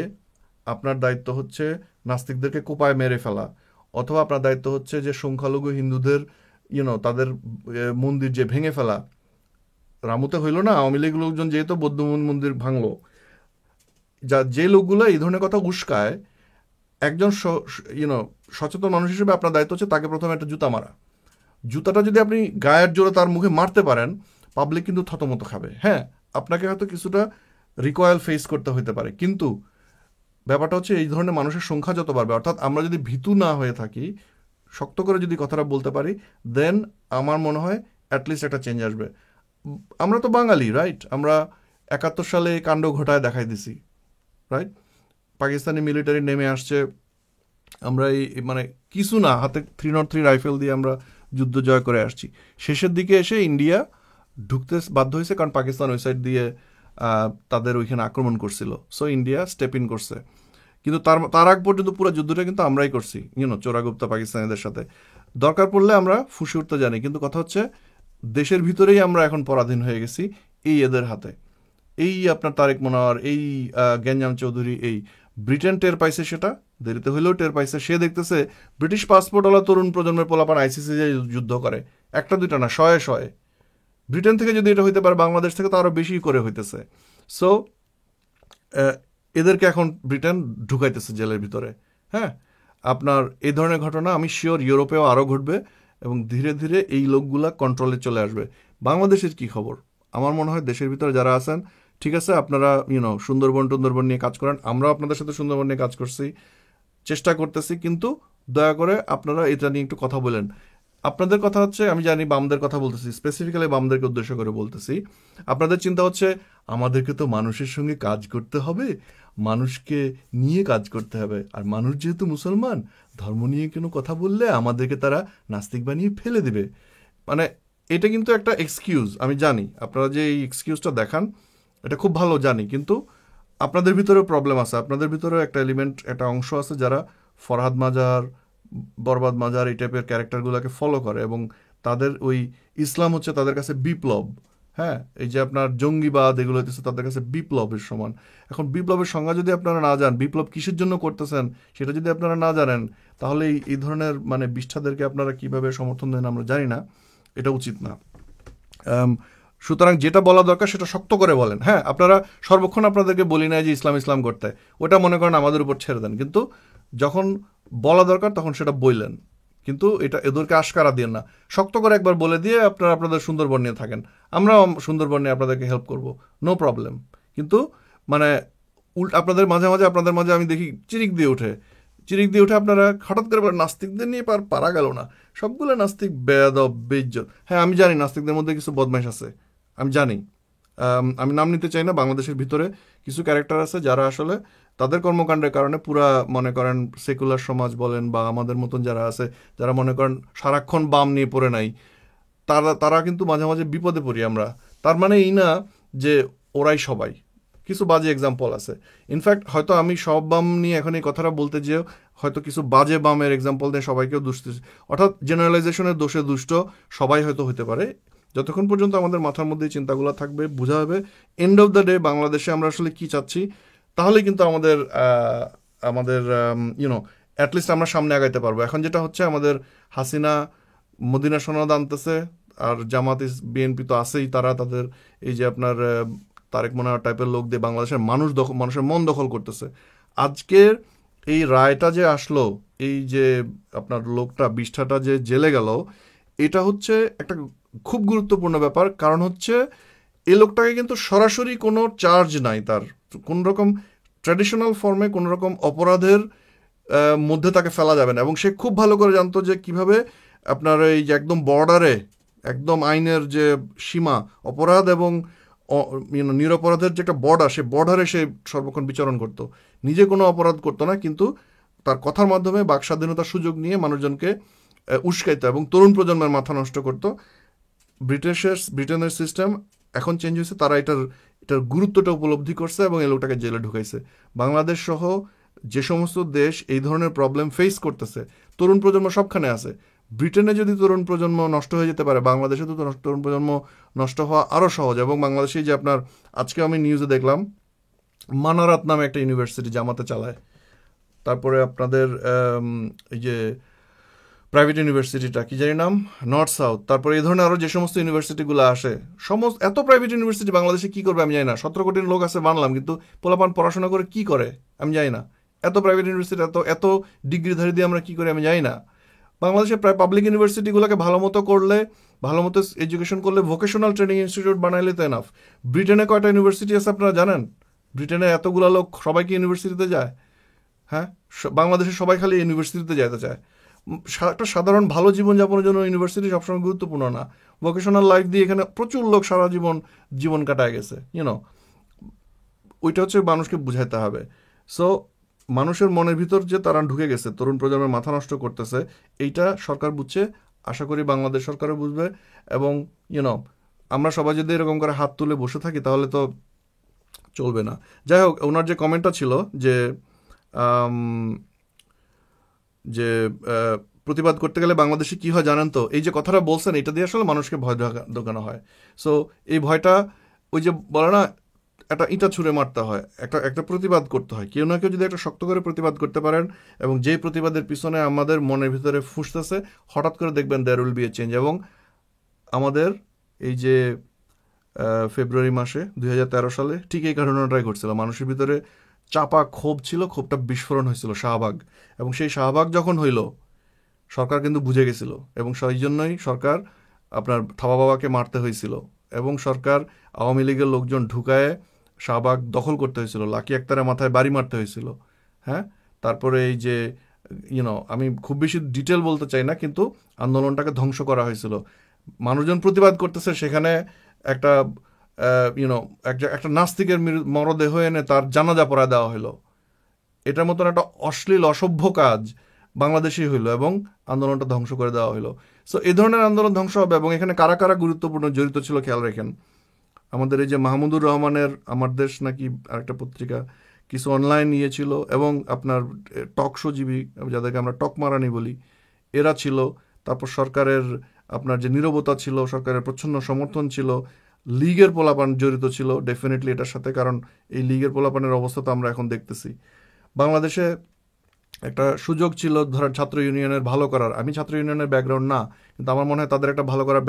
আপনার দায়িত্ব হচ্ছে নাস্তিকদেরকে কোপায় মেরে ফেলা, অথবা আপনার দায়িত্ব হচ্ছে যে সংখ্যালঘু হিন্দুদের তাদের মন্দির যে ভেঙে ফেলা। রামুতে হইল না, আওয়ামী লীগ লোকজন যেহেতু বৌদ্ধ মন্দির ভাঙলো, যে লোকগুলো এই ধরনের কথা উস্কায়, একজন সচেতন মানুষ হিসেবে আপনার দায়িত্ব হচ্ছে তাকে প্রথমে একটা জুতা মারা। জুতাটা যদি আপনি গায়ের জোরে তার মুখে মারতে পারেন, পাবলিক কিন্তু থতমত খাবে। হ্যাঁ, আপনাকে হয়তো কিছুটা রিকয়েল ফেস করতে হতে পারে, কিন্তু ব্যাপারটা হচ্ছে এই ধরনের মানুষের সংখ্যা যত বাড়বে, অর্থাৎ আমরা যদি ভীতু না হয়ে থাকি, শক্ত করে যদি কথাটা বলতে পারি, দেন আমার মনে হয় অ্যাটলিস্ট একটা চেঞ্জ আসবে। আমরা তো বাঙালি, রাইট? আমরা 71 সালে কাণ্ড ঘটায় দেখাই দিছি, রাইট? পাকিস্তানি মিলিটারি নেমে আসছে, আমরা এই মানে কিছু না, হাতে 303 রাইফেল দিয়ে আমরা যুদ্ধ জয় করে আসছি। শেষের দিকে এসে ইন্ডিয়া ঢুকতে বাধ্য হয়েছে, কারণ পাকিস্তান ওই সাইড দিয়ে তাদের ওইখানে আক্রমণ করছিল। সো ইন্ডিয়া স্টেপ ইন করছে, কিন্তু তার আগ পর্যন্ত পুরো যুদ্ধটা কিন্তু আমরাই করছি, চোরাগুপ্তা পাকিস্তানিদের সাথে। দরকার পড়লে আমরা ফুঁসে উঠতে জানি, কিন্তু কথা হচ্ছে দেশের ভিতরেই আমরা এখন পরাধীন হয়ে গেছি এই এদের হাতে। এই আপনার তারেক মনোয়ার, এই গ্যাঞ্জাম চৌধুরী, এই ব্রিটেন টের পাইছে, সেটা দেরিতে হইলেও টের পাইছে। সে দেখতেছে ব্রিটিশ পাসপোর্টওয়ালা তরুণ প্রজন্মের পোলাপান আইসিসি যে যুদ্ধ করে, একটা দুইটা না, শয়ে শয়ে। ব্রিটেন থেকে যদি এটা হইতে পারে, বাংলাদেশ থেকে তো আরো বেশি করে হইতেছে। সো এদেরকে এখন ব্রিটেন ঢুকাইতেছে জেলের ভিতরে। হ্যাঁ, আপনার এই ধরনের ঘটনা আমি শিওর ইউরোপেও আরও ঘটবে, এবং ধীরে ধীরে এই লোকগুলা কন্ট্রোলে চলে আসবে। বাংলাদেশের কি খবর? আমার মনে হয় দেশের ভিতরে যারা আছেন, ঠিক আছে, আপনারা সুন্দরবন নিয়ে কাজ করেন, আমরাও আপনাদের সাথে সুন্দরবন নিয়ে কাজ করছি, চেষ্টা করতেছি, কিন্তু দয়া করে আপনারা এটা নিয়ে একটু কথা বলেন। আপনাদের কথা হচ্ছে, আমি জানি বামদের কথা বলতেছি, স্পেসিফিক্যালি বামদেরকে উদ্দেশ্য করে বলতেছি, আপনাদের চিন্তা হচ্ছে আমাদেরকে তো মানুষের সঙ্গে কাজ করতে হবে, মানুষকে নিয়ে কাজ করতে হবে, আর মানুষ যেহেতু মুসলমান, ধর্ম নিয়ে কোনো কথা বললে আমাদেরকে তারা নাস্তিক বানিয়ে ফেলে দেবে। মানে এটা কিন্তু একটা এক্সকিউজ, আমি জানি আপনারা যে এই এক্সকিউজটা দেখান, এটা খুব ভালো জানি, কিন্তু আপনাদের ভিতরেও প্রবলেম আছে, আপনাদের ভিতরেও একটা এলিমেন্ট, একটা অংশ আছে যারা ফরহাদ মাজার, বরবাদ মাজার, এই টাইপের ক্যারেক্টারগুলোকে ফলো করে, এবং তাদের ওই ইসলাম হচ্ছে তাদের কাছে বিপ্লব। হ্যাঁ, এই যে আপনার জঙ্গিবাদ, এগুলো হচ্ছে তাদের কাছে বিপ্লবের সমান। এখন বিপ্লবের সংজ্ঞা যদি আপনারা না জান, বিপ্লব কিসের জন্য করতেছেন সেটা যদি আপনারা না জানেন, তাহলে এই ধরনের মানে বিষ্ঠাদেরকে আপনারা কিভাবে সমর্থন দেন আমরা জানি না, এটা উচিত না। সুতরাং যেটা বলা দরকার সেটা শক্ত করে বলেন। হ্যাঁ, আপনারা সর্বক্ষণ আপনাদেরকে বলি না যে ইসলাম করতে, ওটা মনে করেন আমাদের উপর ছেড়ে দেন, কিন্তু যখন বলা দরকার তখন সেটা বললেন, কিন্তু এটা এদেরকে আশকারা দিয়ে না, শক্ত করে একবার বলে দিয়ে আপনারা আপনাদের সুন্দরবন নিয়ে থাকেন, আমরাও সুন্দরবন নিয়ে আপনাদেরকে হেল্প করব, নো প্রবলেম। কিন্তু মানে আপনাদের মাঝে মাঝে আমি দেখি চিরিক দিয়ে উঠে আপনারা হঠাৎ করে নাস্তিকদের নিয়ে পারা গেল না, সবগুলো নাস্তিক বেয়াদব, বেইজ্জত। হ্যাঁ, আমি জানি নাস্তিকদের মধ্যে কিছু বদমাইশ আছে, আমি জানি, আমি নাম নিতে চাই না। বাংলাদেশের ভিতরে কিছু ক্যারেক্টার আছে যারা আসলে তাদের কর্মকাণ্ডের কারণে পুরা মনে করেন সেকুলার সমাজ বলেন বা আমাদের মতন যারা আছে, যারা মনে করেন সারাক্ষণ বাম নিয়ে পড়ে নাই, তারা তারা কিন্তু মাঝে মাঝে বিপদে পড়ি আমরা। তার মানে এই না যে ওরাই সবাই, কিছু বাজে এক্সাম্পল আছে। ইনফ্যাক্ট হয়তো আমি সব বাম নিয়ে এখন এই কথাটা বলতে যেও হয়তো কিছু বাজে বামের এক্সাম্পল দিয়ে সবাইকেও দুষ্ট, অর্থাৎ জেনারেলাইজেশনের দোষে দুষ্ট সবাই হয়তো হতে পারে। যতক্ষণ পর্যন্ত আমাদের মাথার মধ্যে এই চিন্তাগুলো থাকবে, বোঝা হবে এন্ড অফ দ্য ডে বাংলাদেশে আমরা আসলে কি চাচ্ছি, তাহলে কিন্তু আমাদের আমাদের ইউনো অ্যাটলিস্ট আমরা সামনে আগাইতে পারবো। এখন যেটা হচ্ছে আমাদের হাসিনা মদিনা সনদ আনতেছে, আর জামাত বিএনপি তো আছেই, তারা তাদের এই যে আপনার তারেক মনোয়ার টাইপের লোক দিয়ে বাংলাদেশের মানুষের মন দখল করতেছে। আজকের এই রায়টা যে আসলো, এই যে আপনার লোকটা বিষ্ঠাটা যে জেলে গেল, এটা হচ্ছে একটা খুব গুরুত্বপূর্ণ ব্যাপার। কারণ হচ্ছে এই লোকটাকে কিন্তু সরাসরি কোনো চার্জ নাই, তার কোন রকম ট্র্যাডিশনাল ফর্মে কোনো রকম অপরাধের মধ্যে তাকে ফেলা যাবে না। এবং সে খুব ভালো করে জানতো যে কিভাবে আপনার এই যে একদম বর্ডারে, একদম আইনের যে সীমা, অপরাধ এবং নিরপরাধের যে একটা বর্ডার, সে বর্ডারে সে সর্বক্ষণ বিচরণ করত। নিজে কোনো অপরাধ করতো না, কিন্তু তার কথার মাধ্যমে বাক স্বাধীনতার সুযোগ নিয়ে মানুষজনকে উস্কাইত এবং তরুণ প্রজন্মের মাথা নষ্ট করতো। ব্রিটেনের সিস্টেম এখন চেঞ্জ হয়েছে, তারা এটার গুরুত্বটা উপলব্ধি করছে এবং এই লোকটাকে জেলে ঢুকাইছে। বাংলাদেশ সহ যে সমস্ত দেশ এই ধরনের প্রবলেম ফেস করতেছে, তরুণ প্রজন্ম সবখানে আছে। ব্রিটেনে যদি তরুণ প্রজন্ম নষ্ট হয়ে যেতে পারে, বাংলাদেশে তো তরুণ প্রজন্ম নষ্ট হওয়া আরও সহজ। এবং বাংলাদেশে যে আপনার আজকে আমি নিউজে দেখলাম মানারাত নামে একটা ইউনিভার্সিটি জামাতে চালায়, তারপরে আপনাদের এই যে প্রাইভেট ইউনিভার্সিটিটা কি জানি নাম, নর্থ সাউথ, তারপরে এই ধরনের আরও যে সমস্ত ইউনিভার্সিটিগুলো আসে, এত প্রাইভেট ইউনিভার্সিটি বাংলাদেশে কি করবে আমি জানি না। 17 কোটি লোক আছে বানলাম, কিন্তু পোলাপান পড়াশোনা করে কি করে আমি জানি না। এত প্রাইভেট ইউনিভার্সিটি, এত ডিগ্রিধারী দিয়ে আমরা কি করে আমি জানি না। বাংলাদেশের প্রায় পাবলিক ইউনিভার্সিটিগুলোকে ভালো মতো করলে, ভালো মতো এডুকেশন করলে, ভোকেশনাল ট্রেনিং ইনস্টিটিউট বানাইলে তো এনাফ। ব্রিটেনে কয়টা ইউনিভার্সিটি আছে আপনারা জানেন? ব্রিটেনে এতগুলো লোক সবাই কি ইউনিভার্সিটিতে যায়? হ্যাঁ, বাংলাদেশে সবাই খালি ইউনিভার্সিটিতে যেতে চায়। একটা সাধারণ ভালো জীবনযাপনের জন্য ইউনিভার্সিটি সবসময় গুরুত্বপূর্ণ না। ভোকেশনাল লাইফ দিয়ে এখানে প্রচুর লোক সারা জীবন কাটায় গেছে, ওইটা হচ্ছে মানুষকে বুঝাইতে হবে। সো মানুষের মনের ভিতর যে তারা ঢুকে গেছে, তরুণ প্রজন্মের মাথা নষ্ট করতেছে, এইটা সরকার বুঝছে, আশা করি বাংলাদেশ সরকারও বুঝবে। এবং আমরা সবাই যদি এরকম করে হাত তুলে বসে থাকি তাহলে তো চলবে না। যাই হোক, ওনার যে কমেন্টটা ছিল যে যে প্রতিবাদ করতে গেলে বাংলাদেশে কি হয় জানেন তো, এই যে কথাটা বলছেন এটা দিয়ে আসলে মানুষকে ভয় দেখানো হয়। সো এই ভয়টা, ওই যে বলে না, একটা ইটা ছুঁড়ে মারতে হয়, একটা প্রতিবাদ করতে হয়। কেউ না কেউ যদি একটা শক্ত করে প্রতিবাদ করতে পারেন, এবং যেই প্রতিবাদের পিছনে আমাদের মনের ভিতরে ফুসতেছে, হঠাৎ করে দেখবেন there will be a change. এবং আমাদের এই যে ফেব্রুয়ারি মাসে 2013 সালে ঠিক এই ঘটনাটাই ঘটছিল। মানুষের ভিতরে চাপা ক্ষোভ ছিল, ক্ষোভটা বিস্ফোরণ হয়েছিল শাহবাগ। এবং সেই শাহবাগ যখন হইল, সরকার কিন্তু বুঝে গেছিল, এবং সেই জন্যই সরকার আপনার থাবা বাবাকে মারতে হয়েছিল, এবং সরকার আওয়ামী লীগের লোকজন ঢুকায় শাহবাগ দখল করতে হয়েছিল, লাকি আক্তারের মাথায় বাড়ি মারতে হয়েছিল। হ্যাঁ, তারপরে এই যে আমি খুব বেশি ডিটেল বলতে চাই না, কিন্তু আন্দোলনটাকে ধ্বংস করা হয়েছিল। মানুষজন প্রতিবাদ করতেছে, সেখানে একটা একটা নাস্তিকের মরদেহ এনে তার জানাজা পড়া দেওয়া হলো। এটার মতন একটা অশ্লীল অসভ্য কাজ বাংলাদেশেই হইলো, এবং আন্দোলনটা ধ্বংস করে দেওয়া হলো। সো এই ধরনের আন্দোলন ধ্বংস হবে। এবং এখানে কারা কারা গুরুত্বপূর্ণ জড়িত ছিল খেয়াল রাখেন। আমাদের এই যে মাহমুদুর রহমানের আমার দেশ নাকি আরেকটা পত্রিকা কিছু অনলাইন নিয়ে ছিল, এবং আপনার টক শোজীবী যাদেরকে আমরা টক মারানি বলি, এরা ছিল। তারপর সরকারের আপনার যে নীরবতা ছিল, সরকারের প্রচ্ছন্ন সমর্থন ছিল, লীগের পোলাপান জড়িত ছিল ডেফিনেটলি এটার সাথে। কারণ এই লীগের পোলাপানের অবস্থা তো আমরা এখন দেখতেছি। বাংলাদেশে একটা সুযোগ ছিল ধরেন ছাত্র ইউনিয়নের ভালো করার। আমি ছাত্র ইউনিয়নের ব্যাকগ্রাউন্ড না, কিন্তু আমার মনে হয় তাদের একটা ভালো করার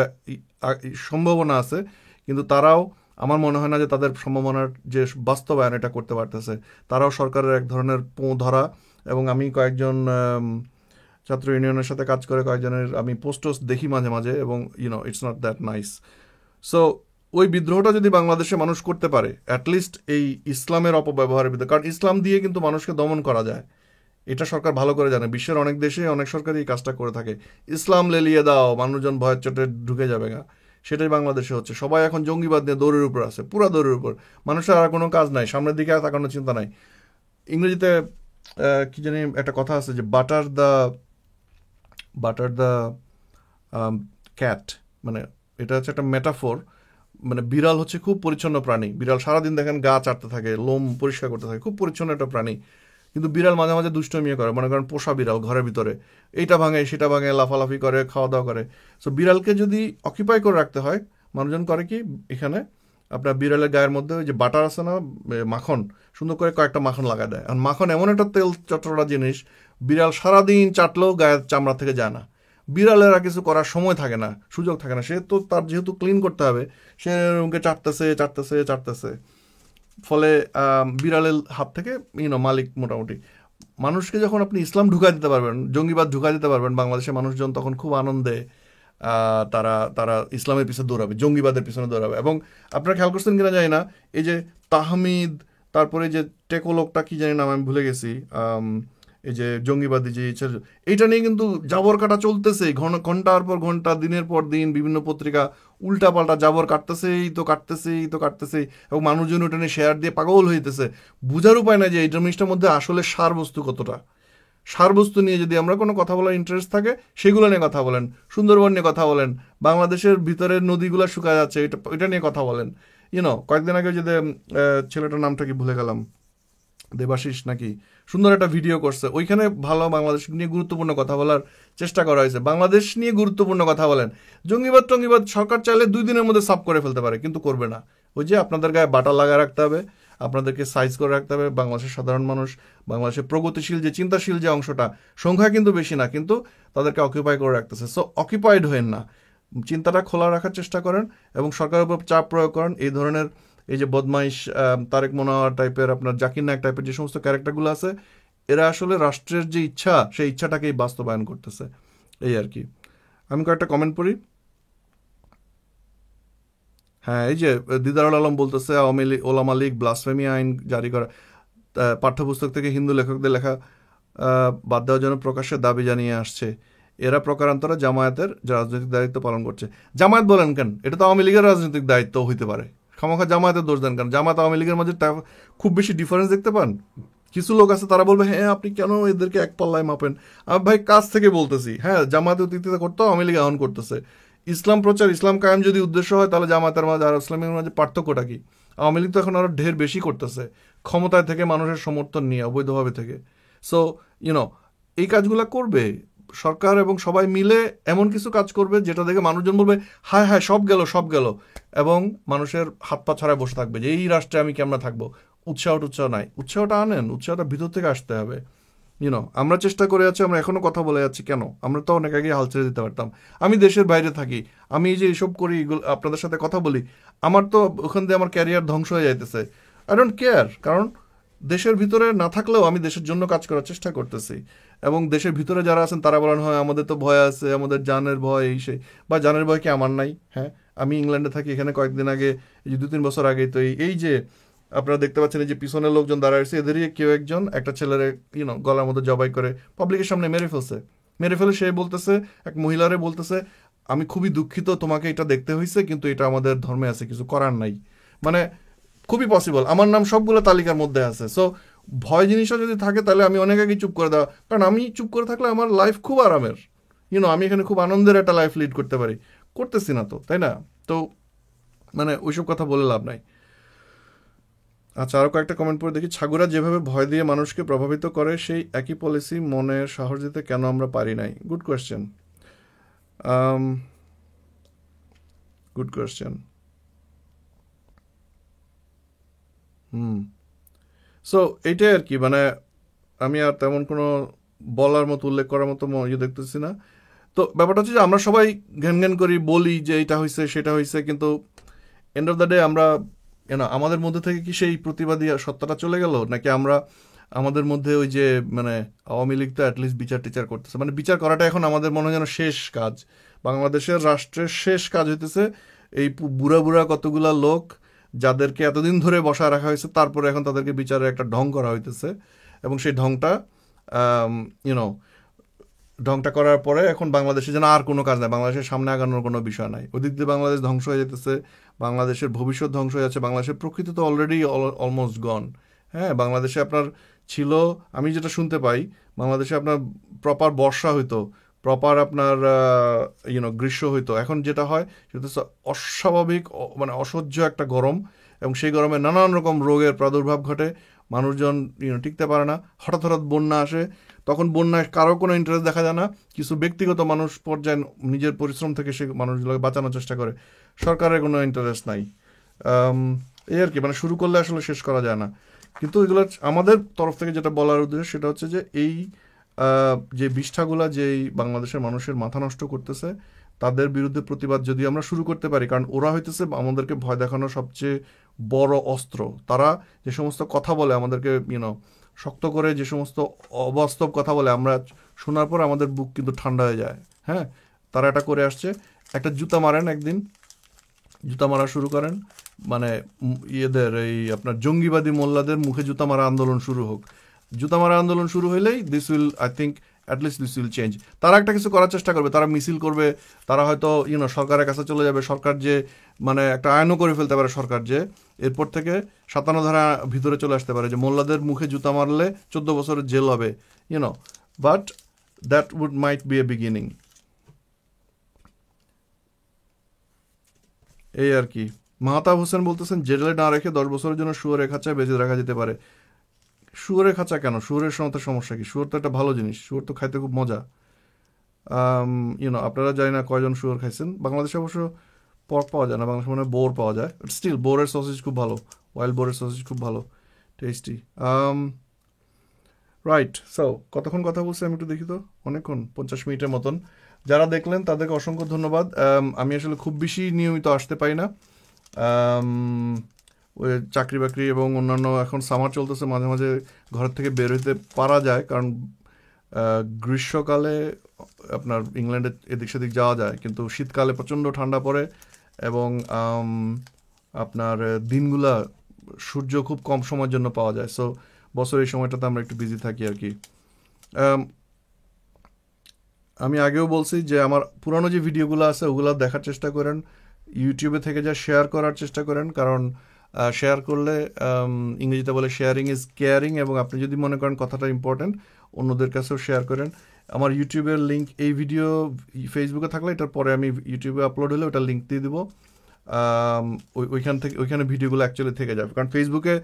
সম্ভাবনা আছে, কিন্তু তারাও আমার মনে হয় না যে তাদের সম্ভাবনার যে বাস্তবায়ন এটা করতে পারতেছে। তারাও সরকারের এক ধরনের পোঁ ধরা। এবং আমি কয়েকজন ছাত্র ইউনিয়নের সাথে কাজ করে কয়েকজনের আমি পোস্টস দেখি মাঝে মাঝে, এবং it's not that nice. So ওই বিদ্রোহটা যদি বাংলাদেশে মানুষ করতে পারে, অ্যাটলিস্ট এই ইসলামের অপব্যবহারের বিরুদ্ধে, কারণ ইসলাম দিয়ে কিন্তু মানুষকে দমন করা যায়, এটা সরকার ভালো করে জানে। বিশ্বের অনেক দেশে অনেক সরকারই এই কাজটা করে থাকে। ইসলাম লেলিয়ে দাও, মানুষজন ভয়ের চোটে ঢুকে যাবে গা, সেটাই বাংলাদেশে হচ্ছে। সবাই এখন জঙ্গিবাদ নিয়ে দৌড়ের উপর আছে, পুরা দৌড়ের উপর। মানুষের আর কোনো কাজ নাই, সামনের দিকে তাকানোর চিন্তা নাই। ইংরেজিতে কি জানি একটা কথা আছে যে বাটার দ্য ক্যাট, মানে এটা হচ্ছে একটা মেটাফোর। মানে বিড়াল হচ্ছে খুব পরিচ্ছন্ন প্রাণী, বিড়াল সারাদিন দেখেন গা চাটতে থাকে, লোম পরিষ্কার করতে থাকে, খুব পরিচ্ছন্ন একটা প্রাণী। কিন্তু বিড়াল মাঝে মাঝে দুষ্টমিও করে, মনে করেন পোষা বিড়াল ঘরের ভিতরে এইটা ভাঙে সেটা ভাঙে, লাফালাফি করে, খাওয়া দাওয়া করে। সো বিড়ালকে যদি অকিউপাই করে রাখতে হয়, মানুষজন করে কি, এখানে আপনার বিড়ালের গায়ের মধ্যে ওই যে বাটার আছে না, মাখন, সুন্দর করে কয়েকটা মাখন লাগায় দেয়। আর মাখন এমন একটা তেল চটচটা জিনিস, বিড়াল সারাদিন চাটলেও গায়ের চামড়া থেকে যায় না। বিড়ালের আর কিছু করার সময় থাকে না, সুযোগ থাকে না, সে তো তার যেহেতু ক্লিন করতে হবে, সে রুমকে চাটতেছে চাটতেছে চাটতেছে। ফলে বিড়ালের হাত থেকে মালিক মোটামুটি। মানুষকে যখন আপনি ইসলাম ঢুকাই দিতে পারবেন, জঙ্গিবাদ ঢুকাই দিতে পারবেন, বাংলাদেশের মানুষজন তখন খুব আনন্দে তারা তারা ইসলামের পিছনে দৌড়াবে, জঙ্গিবাদের পিছনে দৌড়াবে। এবং আপনারা খেয়াল করছেন কিনা জানি না, এই যে তাহমিদ, তারপরে যে টেকো লোকটা কি জানি নাম আমি ভুলে গেছি, এই যে জঙ্গিবাদী যে এইটা নিয়ে কিন্তু জাবর কাটা চলতেছে, ঘন্টার পর ঘন্টা, দিনের পর দিন বিভিন্ন পত্রিকা উল্টা পাল্টা জাবর কাটতেছেই, এবং মানুষজন ওটা নিয়ে শেয়ার দিয়ে পাগল হইতেছে। বুঝার উপায় নাই যে এই জিনিসটার মধ্যে আসলে সারবস্তু কতটা। সারবস্তু নিয়ে যদি আমরা কোনো কথা বলার ইন্টারেস্ট থাকে, সেগুলো নিয়ে কথা বলেন, সুন্দরবন নিয়ে কথা বলেন, বাংলাদেশের ভিতরের নদীগুলো শুকায় যাচ্ছে এটা নিয়ে কথা বলেন। কয়েকদিন আগে যদি ছেলেটার নামটা কি ভুলে গেলাম, দেবাশিস নাকি, সুন্দর একটা ভিডিও করছে, ওইখানে ভালো বাংলাদেশ নিয়ে গুরুত্বপূর্ণ কথা বলার চেষ্টা করা হয়েছে। বাংলাদেশ নিয়ে গুরুত্বপূর্ণ কথা বলেন। জঙ্গিবাদ সরকার চাইলে 2 দিনের মধ্যে সাফ করে ফেলতে পারে, কিন্তু করবে না। ওই যে আপনাদের গায়ে বাটা লাগা রাখতে হবে, আপনাদেরকে সাইজ করে রাখতে হবে। বাংলাদেশের সাধারণ মানুষ, বাংলাদেশের প্রগতিশীল যে চিন্তাশীল যে অংশটা, সংখ্যা কিন্তু বেশি না, কিন্তু তাদেরকে অকিউপাই করে রাখতেছে। সো অকিউপাইড হয়েন না, চিন্তাটা খোলা রাখার চেষ্টা করেন এবং সরকারের উপর চাপ প্রয়োগ করেন। এই ধরনের এই যে বদমাইশ তারেক মনোয়ার টাইপের, আপনার জাকির নায়ক টাইপের যে সমস্ত ক্যারেক্টারগুলো আছে, এরা আসলে রাষ্ট্রের যে ইচ্ছা, সেই ইচ্ছাটাকেই বাস্তবায়ন করতেছে, এই আর কি। আমি কয়েকটা কমেন্ট পড়ি। হ্যাঁ, এই যে দিদারুল আলম বলতেছে আওয়ামী লীগ ওলামা লীগ ব্লাসফেমি আইন জারি করা, পাঠ্যপুস্তক থেকে হিন্দু লেখকদের লেখা বাদ দেওয়ার জন্য প্রকাশ্যে দাবি জানিয়ে আসছে। এরা প্রকারান্তরে জামায়াতের রাজনৈতিক দায়িত্ব পালন করছে। জামায়াত বলেন কেন, এটা তো আওয়ামী লীগের রাজনৈতিক দায়িত্ব হইতে পারে। খামাখা জামায়াতের দোষ দেন কেন? জামায়াত আওয়ামী লীগের মাঝে খুব বেশি ডিফারেন্স দেখতে পান? কিছু লোক আছে তারা বলবে হ্যাঁ আপনি কেন এদেরকে এক পাল্লায় মাপেন। আমি ভাই কাছ থেকে বলতেছি, হ্যাঁ জামায়াত অতীতে করতো, আওয়ামী লীগ এখন করতেছে। ইসলাম প্রচার, ইসলাম কায়েম যদি উদ্দেশ্য হয়, তাহলে জামাতের মাঝে আর ইসলামের মাঝে পার্থক্যটা কি? আওয়ামী লীগ তো এখন আরো ঢের বেশি করতেছে, ক্ষমতায় থেকে, মানুষের সমর্থন নিয়ে, অবৈধভাবে থেকে। সো এই কাজগুলা করবে সরকার, এবং সবাই মিলে এমন কিছু কাজ করবে যেটা দেখে মানুষজন বলবে হায় হায় সব গেল, এবং মানুষের হাত পা ছড়ায় বসে থাকবে যে এই রাষ্ট্রে আমি কেমন থাকবো। উৎসাহ নাই, উৎসাহটা আনেন, উৎসাহটা ভিতর থেকে আসতে হবে। আমরা চেষ্টা করে যাচ্ছি, আমরা এখনো কথা বলে যাচ্ছি কেন? আমরা তো অনেক আগে হাল ছেড়ে দিতে পারতাম। আমি দেশের বাইরে থাকি, আমি এই যে এসব করি, আপনাদের সাথে কথা বলি, আমার তো ওখান দিয়ে আমার ক্যারিয়ার ধ্বংস হয়ে যাইতেছে। আই ডোন্ট কেয়ার, কারণ দেশের ভিতরে না থাকলেও আমি দেশের জন্য কাজ করার চেষ্টা করতেছি। এবং দেশের ভিতরে যারা আছেন তারা বলেন হয় আমাদের তো ভয় আছে, আমাদের জানের ভয়, এই সেই, বা জানের ভয় কি আমার নাই? হ্যাঁ, আমি ইংল্যান্ডে থাকি, এখানে কয়েকদিন আগে, এই যে 2-3 বছর আগে, তো এই যে আপনারা দেখতে পাচ্ছেন এই যে পিছনের লোকজন দাঁড়ায় আছে, এদেরই কেউ একজন একটা ছেলের গলার মধ্যে জবাই করে পাবলিকের সামনে মেরে ফেলে সে বলতেছে, এক মহিলারে বলতেছে আমি খুবই দুঃখিত, তোমাকে এটা দেখতে হয়েছে, কিন্তু এটা আমাদের ধর্মে আছে, কিছু করার নাই। মানে খুবই পসিবল, আমার নাম সবগুলো তালিকার মধ্যে আছে। সো ভয় জিনিসটা যদি থাকে, তাহলে আমি অনেক আগে চুপ করে দেওয়া, কারণ আমি চুপ করে থাকলে আমার লাইফ খুব আরামের, আমি এখানে খুব আনন্দের একটা লাইফ লিড করতে পারি, করতেছি না তো, তাই না? তো মানে ওইসব কথা বলে লাভ নাই। আচ্ছা, আরও কয়েকটা কমেন্ট পড়ে দেখি। ছাগুরা যেভাবে ভয় দিয়ে মানুষকে প্রভাবিত করে, সেই একই পলিসি মনে সাহস দিতে কেন আমরা পারি নাই? Good question, good question. So এইটাই আর কি, মানে আমি আর তেমন কোনো বলার মতো, উল্লেখ করার মতো দেখতেছি না। তো ব্যাপারটা হচ্ছে যে আমরা সবাই ঘ্যান করি, বলি যে এটা হয়েছে সেটা হয়েছে, কিন্তু এন্ড অফ দ্য ডে আমরা আমাদের মধ্যে থেকে কি সেই প্রতিবাদী সত্তাটা চলে গেল, নাকি আমরা আমাদের মধ্যে ওই যে মানে আওয়ামী লীগ তো অ্যাটলিস্ট বিচার টিচার করতেছে, মানে বিচার করাটা এখন আমাদের মনে হয় যেন শেষ কাজ, বাংলাদেশের রাষ্ট্রের শেষ কাজ হইতেছে এই বুড়া কতগুলা লোক যাদেরকে এতদিন ধরে বসায় রাখা হয়েছে, তারপরে এখন তাদেরকে বিচারের একটা ঢং করা হইতেছে, এবং সেই ঢংটা ঢংটা করার পরে এখন বাংলাদেশে যেন আর কোনো কাজ নাই, বাংলাদেশের সামনে আগানোর কোনো বিষয় নাই। ওদিক দিয়ে বাংলাদেশ ধ্বংস হয়ে যেতেছে, বাংলাদেশের ভবিষ্যৎ ধ্বংস হয়ে যাচ্ছে, বাংলাদেশের প্রকৃতি তো অলরেডি অলমোস্ট গন। হ্যাঁ, বাংলাদেশে আপনার ছিল। আমি যেটা শুনতে পাই, বাংলাদেশে আপনার প্রপার বর্ষা হইতো, প্রপার আপনার গ্রীষ্ম হইতো। এখন যেটা হয় সেটা হচ্ছে অস্বাভাবিক, মানে অসহ্য একটা গরম, এবং সেই গরমে নানান রকম রোগের প্রাদুর্ভাব ঘটে। মানুষজন টিকতে পারে না। হঠাৎ হঠাৎ বন্যা আসে, তখন বন্যায় কারো কোনো ইন্টারেস্ট দেখা যায় না। কিছু ব্যক্তিগত মানুষ পর্যায়ে নিজের পরিশ্রম থেকে সে মানুষগুলোকে বাঁচানোর চেষ্টা করে, সরকারের কোনো ইন্টারেস্ট নাই। আম, এই আর কি, মানে শুরু করলে আসলে শেষ করা যায় না। কিন্তু এগুলো আমাদের তরফ থেকে যেটা বলার উদ্দেশ্য সেটা হচ্ছে যে এই যে বিষ্ঠাগুলা যেই বাংলাদেশের মানুষের মাথা নষ্ট করতেছে, তাদের বিরুদ্ধে প্রতিবাদ যদি আমরা শুরু করতে পারি, কারণ ওরা হইতেছে আমাদেরকে ভয় দেখানোর সবচেয়ে বড় অস্ত্র। তারা যে সমস্ত কথা বলে আমাদেরকে শক্ত করে, যে সমস্ত অবাস্তব কথা বলে, আমরা শোনার পর আমাদের বুক কিন্তু ঠান্ডা হয়ে যায়। হ্যাঁ, তারা এটা করে আসছে। একটা জুতা মারেন, একদিন জুতা মারা শুরু করেন, মানে ইয়েদের এই আপনার জঙ্গিবাদী মোল্লাদের মুখে জুতা মারা আন্দোলন শুরু হোক। জুতা মারা আন্দোলন শুরু হলেই this will, I think, at least this will change. তারা একটা কিছু করার চেষ্টা করবে, তারা মিছিল করবে, তারা হয়তো সরকারের কাছে চলে যাবে। সরকার যে মানে একটা আইনও করে ফেলতে পারে সরকার, যে এরপর থেকে 57 ধারা ভিতরে চলে আসতে পারে যে মোল্লাদের মুখে জুতা মারলে 14 বছরের জেল হবে, but that would might be a beginning. এই আর কি। মাহতাব হোসেন বলতেছেন, জেলে না রেখে 10 বছরের জন্য শুয়োরের খাঁচায় বেঁধে রাখা যেতে পারে। শুয়োরের খাঁচা কেন? শুয়োরের সঙ্গে সমস্যা কি? শুয়োর তো একটা ভালো জিনিস, শুয়োর তো খাইতে খুব মজা। আপনারা জানি না কয়জন শুয়োর খাইছেন। বাংলাদেশে অবশ্য পর্ক পাওয়া যায় না, বাংলাদেশে মানে বোর পাওয়া যায়, বাট স্টিল বোরের সসেজ খুব ভালো, ওয়াইল্ড বোরের সসেজ খুব ভালো, টেস্টি। রাইট, সো কতক্ষণ কথা বলছি আমি একটু দেখি তো। অনেকক্ষণ, 50 মিনিটের মতন। যারা দেখলেন তাদেরকে অসংখ্য ধন্যবাদ। আমি আসলে খুব বেশি নিয়মিত আসতে পারি না, ওই চাকরি বাকরি এবং অন্যান্য, এখন সামার চলতেছে, মাঝে মাঝে ঘর থেকে বের হইতে পারা যায়, কারণ গ্রীষ্মকালে আপনার ইংল্যান্ডে এদিক সেদিক যাওয়া যায়, কিন্তু শীতকালে প্রচণ্ড ঠান্ডা পড়ে, এবং আপনার দিনগুলা সূর্য খুব কম সময়ের জন্য পাওয়া যায়। সো বছর এই সময়টাতে আমরা একটু বিজি থাকি আর কি। আমি আগেও বলছি যে আমার পুরানো যে ভিডিওগুলো আছে ওগুলো দেখার চেষ্টা করেন, ইউটিউবে থেকে যা শেয়ার করার চেষ্টা করেন, কারণ শেয়ার করলে, ইংরেজিতে বলে শেয়ারিং ইজ কেয়ারিং, এবং আপনি যদি মনে করেন কথাটা ইম্পর্টেন্ট, অন্যদের কাছেও শেয়ার করেন। আমার ইউটিউবের লিঙ্ক, এই ভিডিও ফেসবুকে থাকলে এটার পরে আমি ইউটিউবে আপলোড হলে ওটার লিঙ্ক দিয়ে দেবো। ওইখান থেকে, ওইখানে ভিডিওগুলো অ্যাকচুয়ালি থেকে যাবে, কারণ ফেসবুকে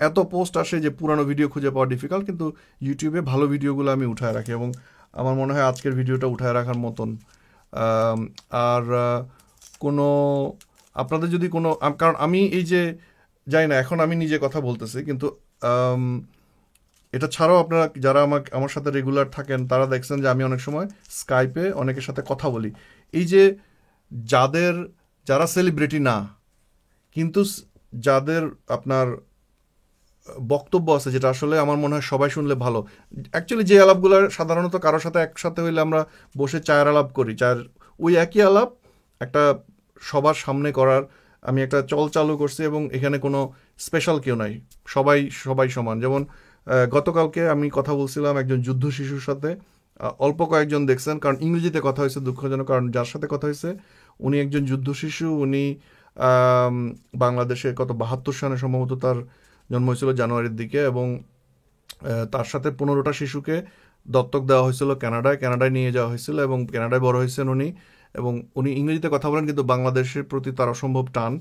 এত পোস্ট আসে যে পুরানো ভিডিও খুঁজে পাওয়া ডিফিকাল্ট, কিন্তু ইউটিউবে ভালো ভিডিওগুলো আমি উঠায় রাখি, এবং আমার মনে হয় আজকের ভিডিওটা উঠায় রাখার মতন। আর কোনো আপনাদের যদি কোনো, কারণ আমি এই যে যাই না, এখন আমি নিজে কথা বলতেছি, কিন্তু এটা ছাড়াও আপনারা যারা আমার সাথে রেগুলার থাকেন তারা দেখছেন যে আমি অনেক সময় স্কাইপে অনেকের সাথে কথা বলি। এই যে যারা সেলিব্রিটি না, কিন্তু যাদের আপনার বক্তব্য আছে, যেটা আসলে আমার মনে হয় সবাই শুনলে ভালো। অ্যাকচুয়ালি যে আলাপগুলো সাধারণত কারোর সাথে একসাথে হইলে আমরা বসে চায়ের আলাপ করি, ওই একই আলাপ একটা সবার সামনে করার আমি একটা চল চালু করছি, এবং এখানে কোনো স্পেশাল কেউ নাই, সবাই সবাই সমান। যেমন গতকালকে আমি কথা বলছিলাম একজন যুদ্ধ শিশুর সাথে, অল্প কয়েকজন দেখছেন, কারণ ইংরেজিতে কথা হয়েছে, দুঃখজনক, কারণ যার সাথে কথা হয়েছে উনি একজন যুদ্ধ শিশু। উনি বাংলাদেশে 72 সালে সম্ভবত তার জন্ম হয়েছিল, জানুয়ারির দিকে, এবং তার সাথে 15টা শিশুকে দত্তক দেওয়া হয়েছিল কানাডায় নিয়ে যাওয়া হয়েছিল, এবং কানাডায় বড় হয়েছেন উনি। এবং উনি ইংরেজিতে কথা বলেন, কিন্তু বাংলাদেশের প্রতি তার অসম্ভব টান,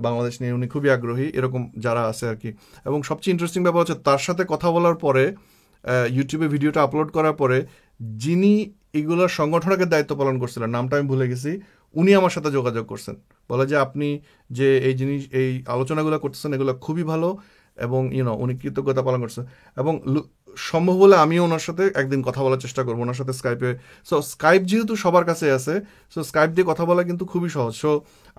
বাংলাদেশ নিয়ে উনি খুবই আগ্রহী, এরকম যারা আছে আর কি। এবং সবচেয়ে ইন্টারেস্টিং ব্যাপার হচ্ছে, তার সাথে কথা বলার পরে, ইউটিউবে ভিডিওটা আপলোড করার পরে, যিনি এগুলোর সংগঠনের দায়িত্ব পালন করছিলেন, নামটা আমি ভুলে গেছি, উনি আমার সাথে যোগাযোগ করছেন, বলে যে আপনি যে এই আলোচনাগুলো করতেছেন এগুলো খুবই ভালো, এবং উনি কৃতজ্ঞতা পালন করছেন। এবং সম্ভব হলে আমিও ওনার সাথে একদিন কথা বলার চেষ্টা করবো, ওনার সাথে স্কাইপে। সো স্কাইপ যেহেতু সবার কাছে আছে, সো স্কাইপ দিয়ে কথা বলা কিন্তু খুবই সহজ। সো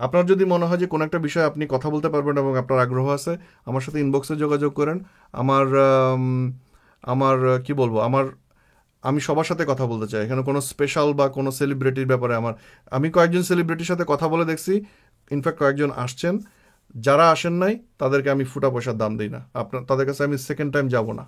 আপনার যদি মনে হয় যে কোনো একটা বিষয়ে আপনি কথা বলতে পারবেন এবং আপনার আগ্রহ আছে, আমার সাথে ইনবক্সে যোগাযোগ করেন। আমার আমার কি বলবো, আমি সবার সাথে কথা বলতে চাই, এখানে কোনো স্পেশাল বা কোনো সেলিব্রিটির ব্যাপারে আমি কয়েকজন সেলিব্রিটির সাথে কথা বলে দেখছি, ইনফ্যাক্ট কয়েকজন আসছেন, যারা আসেন নাই তাদেরকে আমি ফুটা পয়সার দাম দিই না, তাদের কাছে আমি সেকেন্ড টাইম যাব না,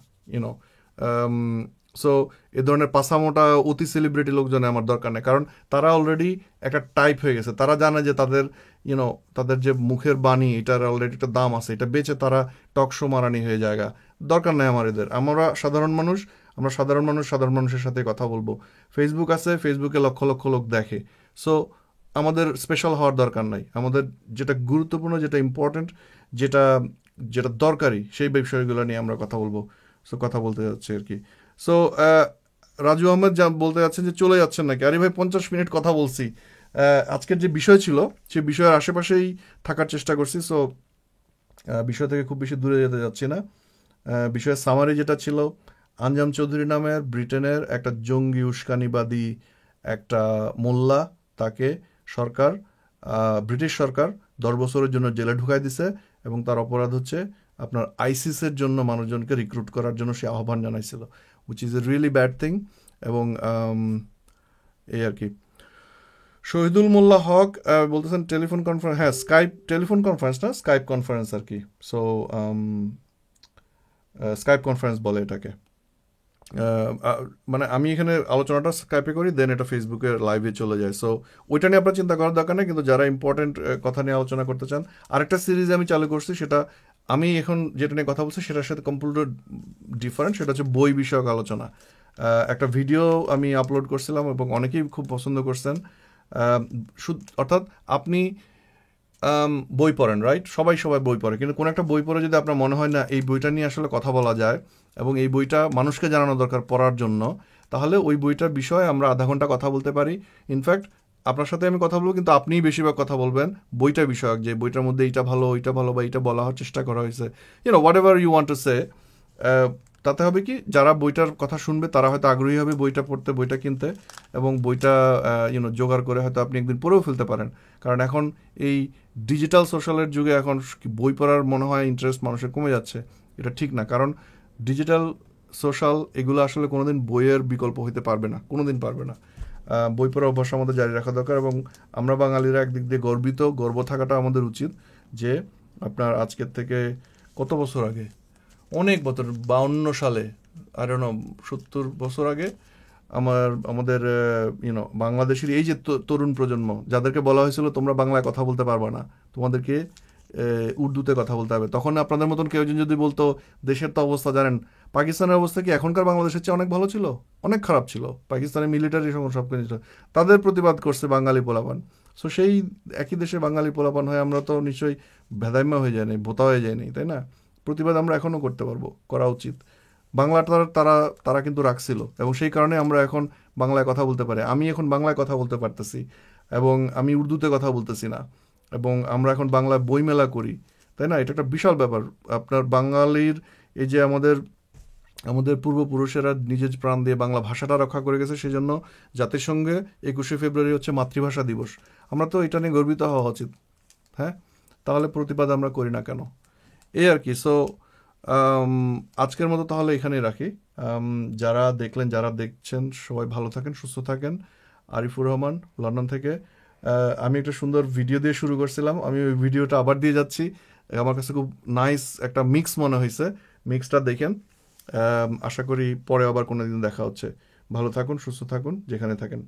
সো এ ধরনের পাসামোটা অতি সেলিব্রিটি লোকজনে আমার দরকার নেই, কারণ তারা অলরেডি একটা টাইপ হয়ে গেছে, তারা জানে যে তাদের যে মুখের বাণী, এটার অলরেডি একটা দাম আছে, এটা বেচে তারা টক শো মারানি হয়ে যায়, দরকার নেই আমার এদের। আমরা সাধারণ মানুষ, আমরা সাধারণ মানুষ সাধারণ মানুষের সাথে কথা বলবো। ফেসবুক আছে, ফেসবুকে লক্ষ লক্ষ লোক দেখে। সো আমাদের স্পেশাল হওয়ার দরকার নাই। আমাদের যেটা গুরুত্বপূর্ণ, যেটা ইম্পর্টেন্ট, যেটা যেটা দরকারি, সেই বিষয়গুলো নিয়ে আমরা কথা বলবো। সো কথা বলতে যাচ্ছি আর কি। সো রাজু আহমেদ যা বলতে যাচ্ছেন যে চলে যাচ্ছেন নাকি? আরে ভাই 50 মিনিট কথা বলছি। আজকের যে বিষয় ছিল সেই বিষয়ের আশেপাশেই থাকার চেষ্টা করছি। সো বিষয় থেকে খুব বেশি দূরে যেতে যাচ্ছি না। বিষয়ের সামারি যেটা ছিল, আঞ্জাম চৌধুরী নামের ব্রিটেনের একটা জঙ্গি উস্কানিবাদী একটা মোল্লা, তাকে সরকার, ব্রিটিশ সরকার 10 বছরের জন্য জেলে ঢুকাই দিছে, এবং তার অপরাধ হচ্ছে আপনার আইসিসের জন্য মানুষজনকে রিক্রুট করার জন্য সে আহ্বান জানাইছিল, which is a really bad thing. এবং এই আর কি। শহীদুল মোল্লা হক বলতেছেন টেলিফোন কনফারেন্স, হ্যাঁ স্কাইপ, টেলিফোন কনফারেন্স না, স্কাইপ কনফারেন্স আর কি। সো স্কাইপ কনফারেন্স বলে এটাকে। মানে আমি এখানে আলোচনাটা স্কাইপে করি, দেন এটা ফেসবুকে লাইভে চলে যায়। সো ওইটা নিয়ে আপনার চিন্তা করার দরকার নেই, কিন্তু যারা ইম্পর্টেন্ট কথা নিয়ে আলোচনা করতে চান, আরেকটা সিরিজ আমি চালু করছি, সেটা আমি এখন যেটা নিয়ে কথা বলছি সেটার সাথে কমপ্লিটলি ডিফারেন্ট। সেটা হচ্ছে বই বিষয়ক আলোচনা। একটা ভিডিও আমি আপলোড করছিলাম এবং অনেকেই খুব পছন্দ করছেন। অর্থাৎ আপনি বই পড়েন, রাইট? সবাই সবাই বই পড়ে, কিন্তু কোনো একটা বই পড়ে যদি আপনার মনে হয় না এই বইটা নিয়ে আসলে কথা বলা যায় এবং এই বইটা মানুষকে জানানো দরকার পড়ার জন্য, তাহলে ওই বইটার বিষয়ে আমরা আধা ঘন্টা কথা বলতে পারি। ইনফ্যাক্ট আপনার সাথে আমি কথা বলবো, কিন্তু আপনিই বেশিরভাগ কথা বলবেন বইটা বিষয়ক, যে বইটার মধ্যে এইটা ভালো, ওইটা ভালো, বা এইটা বলা হওয়ার চেষ্টা করা হয়েছে, whatever you want to say. তাতে হবে কি, যারা বইটার কথা শুনবে তারা হয়তো আগ্রহী হবে বইটা পড়তে, বইটা কিনতে, এবং বইটা জোগাড় করে হয়তো আপনি একদিন পড়েও ফেলতে পারেন। কারণ এখন এই ডিজিটাল সোশ্যালের যুগে এখন বই পড়ার মনে হয় ইন্টারেস্ট মানুষের কমে যাচ্ছে। এটা ঠিক না, কারণ ডিজিটাল সোশ্যাল এগুলো আসলে কোনোদিন বইয়ের বিকল্প হতে পারবে না, কোনোদিন পারবে না। বই পড়ার অভ্যাস আমাদের জারি রাখা দরকার, এবং আমরা বাঙালিরা একদিক দিয়ে গর্ব থাকাটা আমাদের উচিত যে আপনার আজকের থেকে কত বছর আগে, অনেক বছর, 52 সালে, আই ডোন্ট নো, 70 বছর আগে আমাদের বাংলাদেশের এই যে তরুণ প্রজন্ম, যাদেরকে বলা হয়েছিল তোমরা বাংলায় কথা বলতে পারবা না, তোমাদেরকে উর্দুতে কথা বলতে হবে, তখন আপনাদের মতন কেউ যদি বলতো দেশের তো অবস্থা জানেন, পাকিস্তানের অবস্থা কি এখনকার বাংলাদেশের চেয়ে অনেক ভালো ছিল? অনেক খারাপ ছিল। পাকিস্তানের মিলিটারি সব কিছু ছিল, তাদের প্রতিবাদ করছে বাঙালি পোলাপান। সো সেই একই দেশে বাঙালি পোলাপান হয়ে আমরা তো নিশ্চয়ই ভেদাইমা হয়ে যায়নি, বোতা হয়ে যায়নি, তাই না? প্রতিবাদ আমরা এখনও করতে পারবো, করা উচিত। বাংলাটা তারা তারা কিন্তু রাখছিল, এবং সেই কারণে আমরা এখন বাংলায় কথা বলতে পারি। আমি এখন বাংলায় কথা বলতে পারতেছি, এবং আমি উর্দুতে কথা বলতেছি না, এবং আমরা এখন বাংলায় বইমেলা করি, তাই না? এটা একটা বিশাল ব্যাপার। আপনার বাঙালির এই যে আমাদের আমাদের পূর্বপুরুষেরা নিজের প্রাণ দিয়ে বাংলা ভাষাটা রক্ষা করে গেছে, সেই জন্য জাতিসংঘে 21শে ফেব্রুয়ারি হচ্ছে মাতৃভাষা দিবস। আমরা তো এটা নিয়ে গর্বিত হওয়া উচিত। হ্যাঁ, তাহলে প্রতিবাদ আমরা করি না কেন? এই আর কি। সো আজকের মতো তাহলে এখানেই রাখি। যারা দেখলেন, যারা দেখছেন, সবাই ভালো থাকেন, সুস্থ থাকেন। আরিফুর রহমান, লন্ডন থেকে। আমি একটা সুন্দর ভিডিও দিয়ে শুরু করছিলাম, আমি ওই ভিডিওটা আবার দিয়ে যাচ্ছি। আমার কাছে খুব নাইস একটা মিক্স মনে হয়েছে, মিক্সটা দেখেন। আশা করি পরে আবার কোনো দিন দেখা হচ্ছে। ভালো থাকুন, সুস্থ থাকুন, যেখানে থাকেন।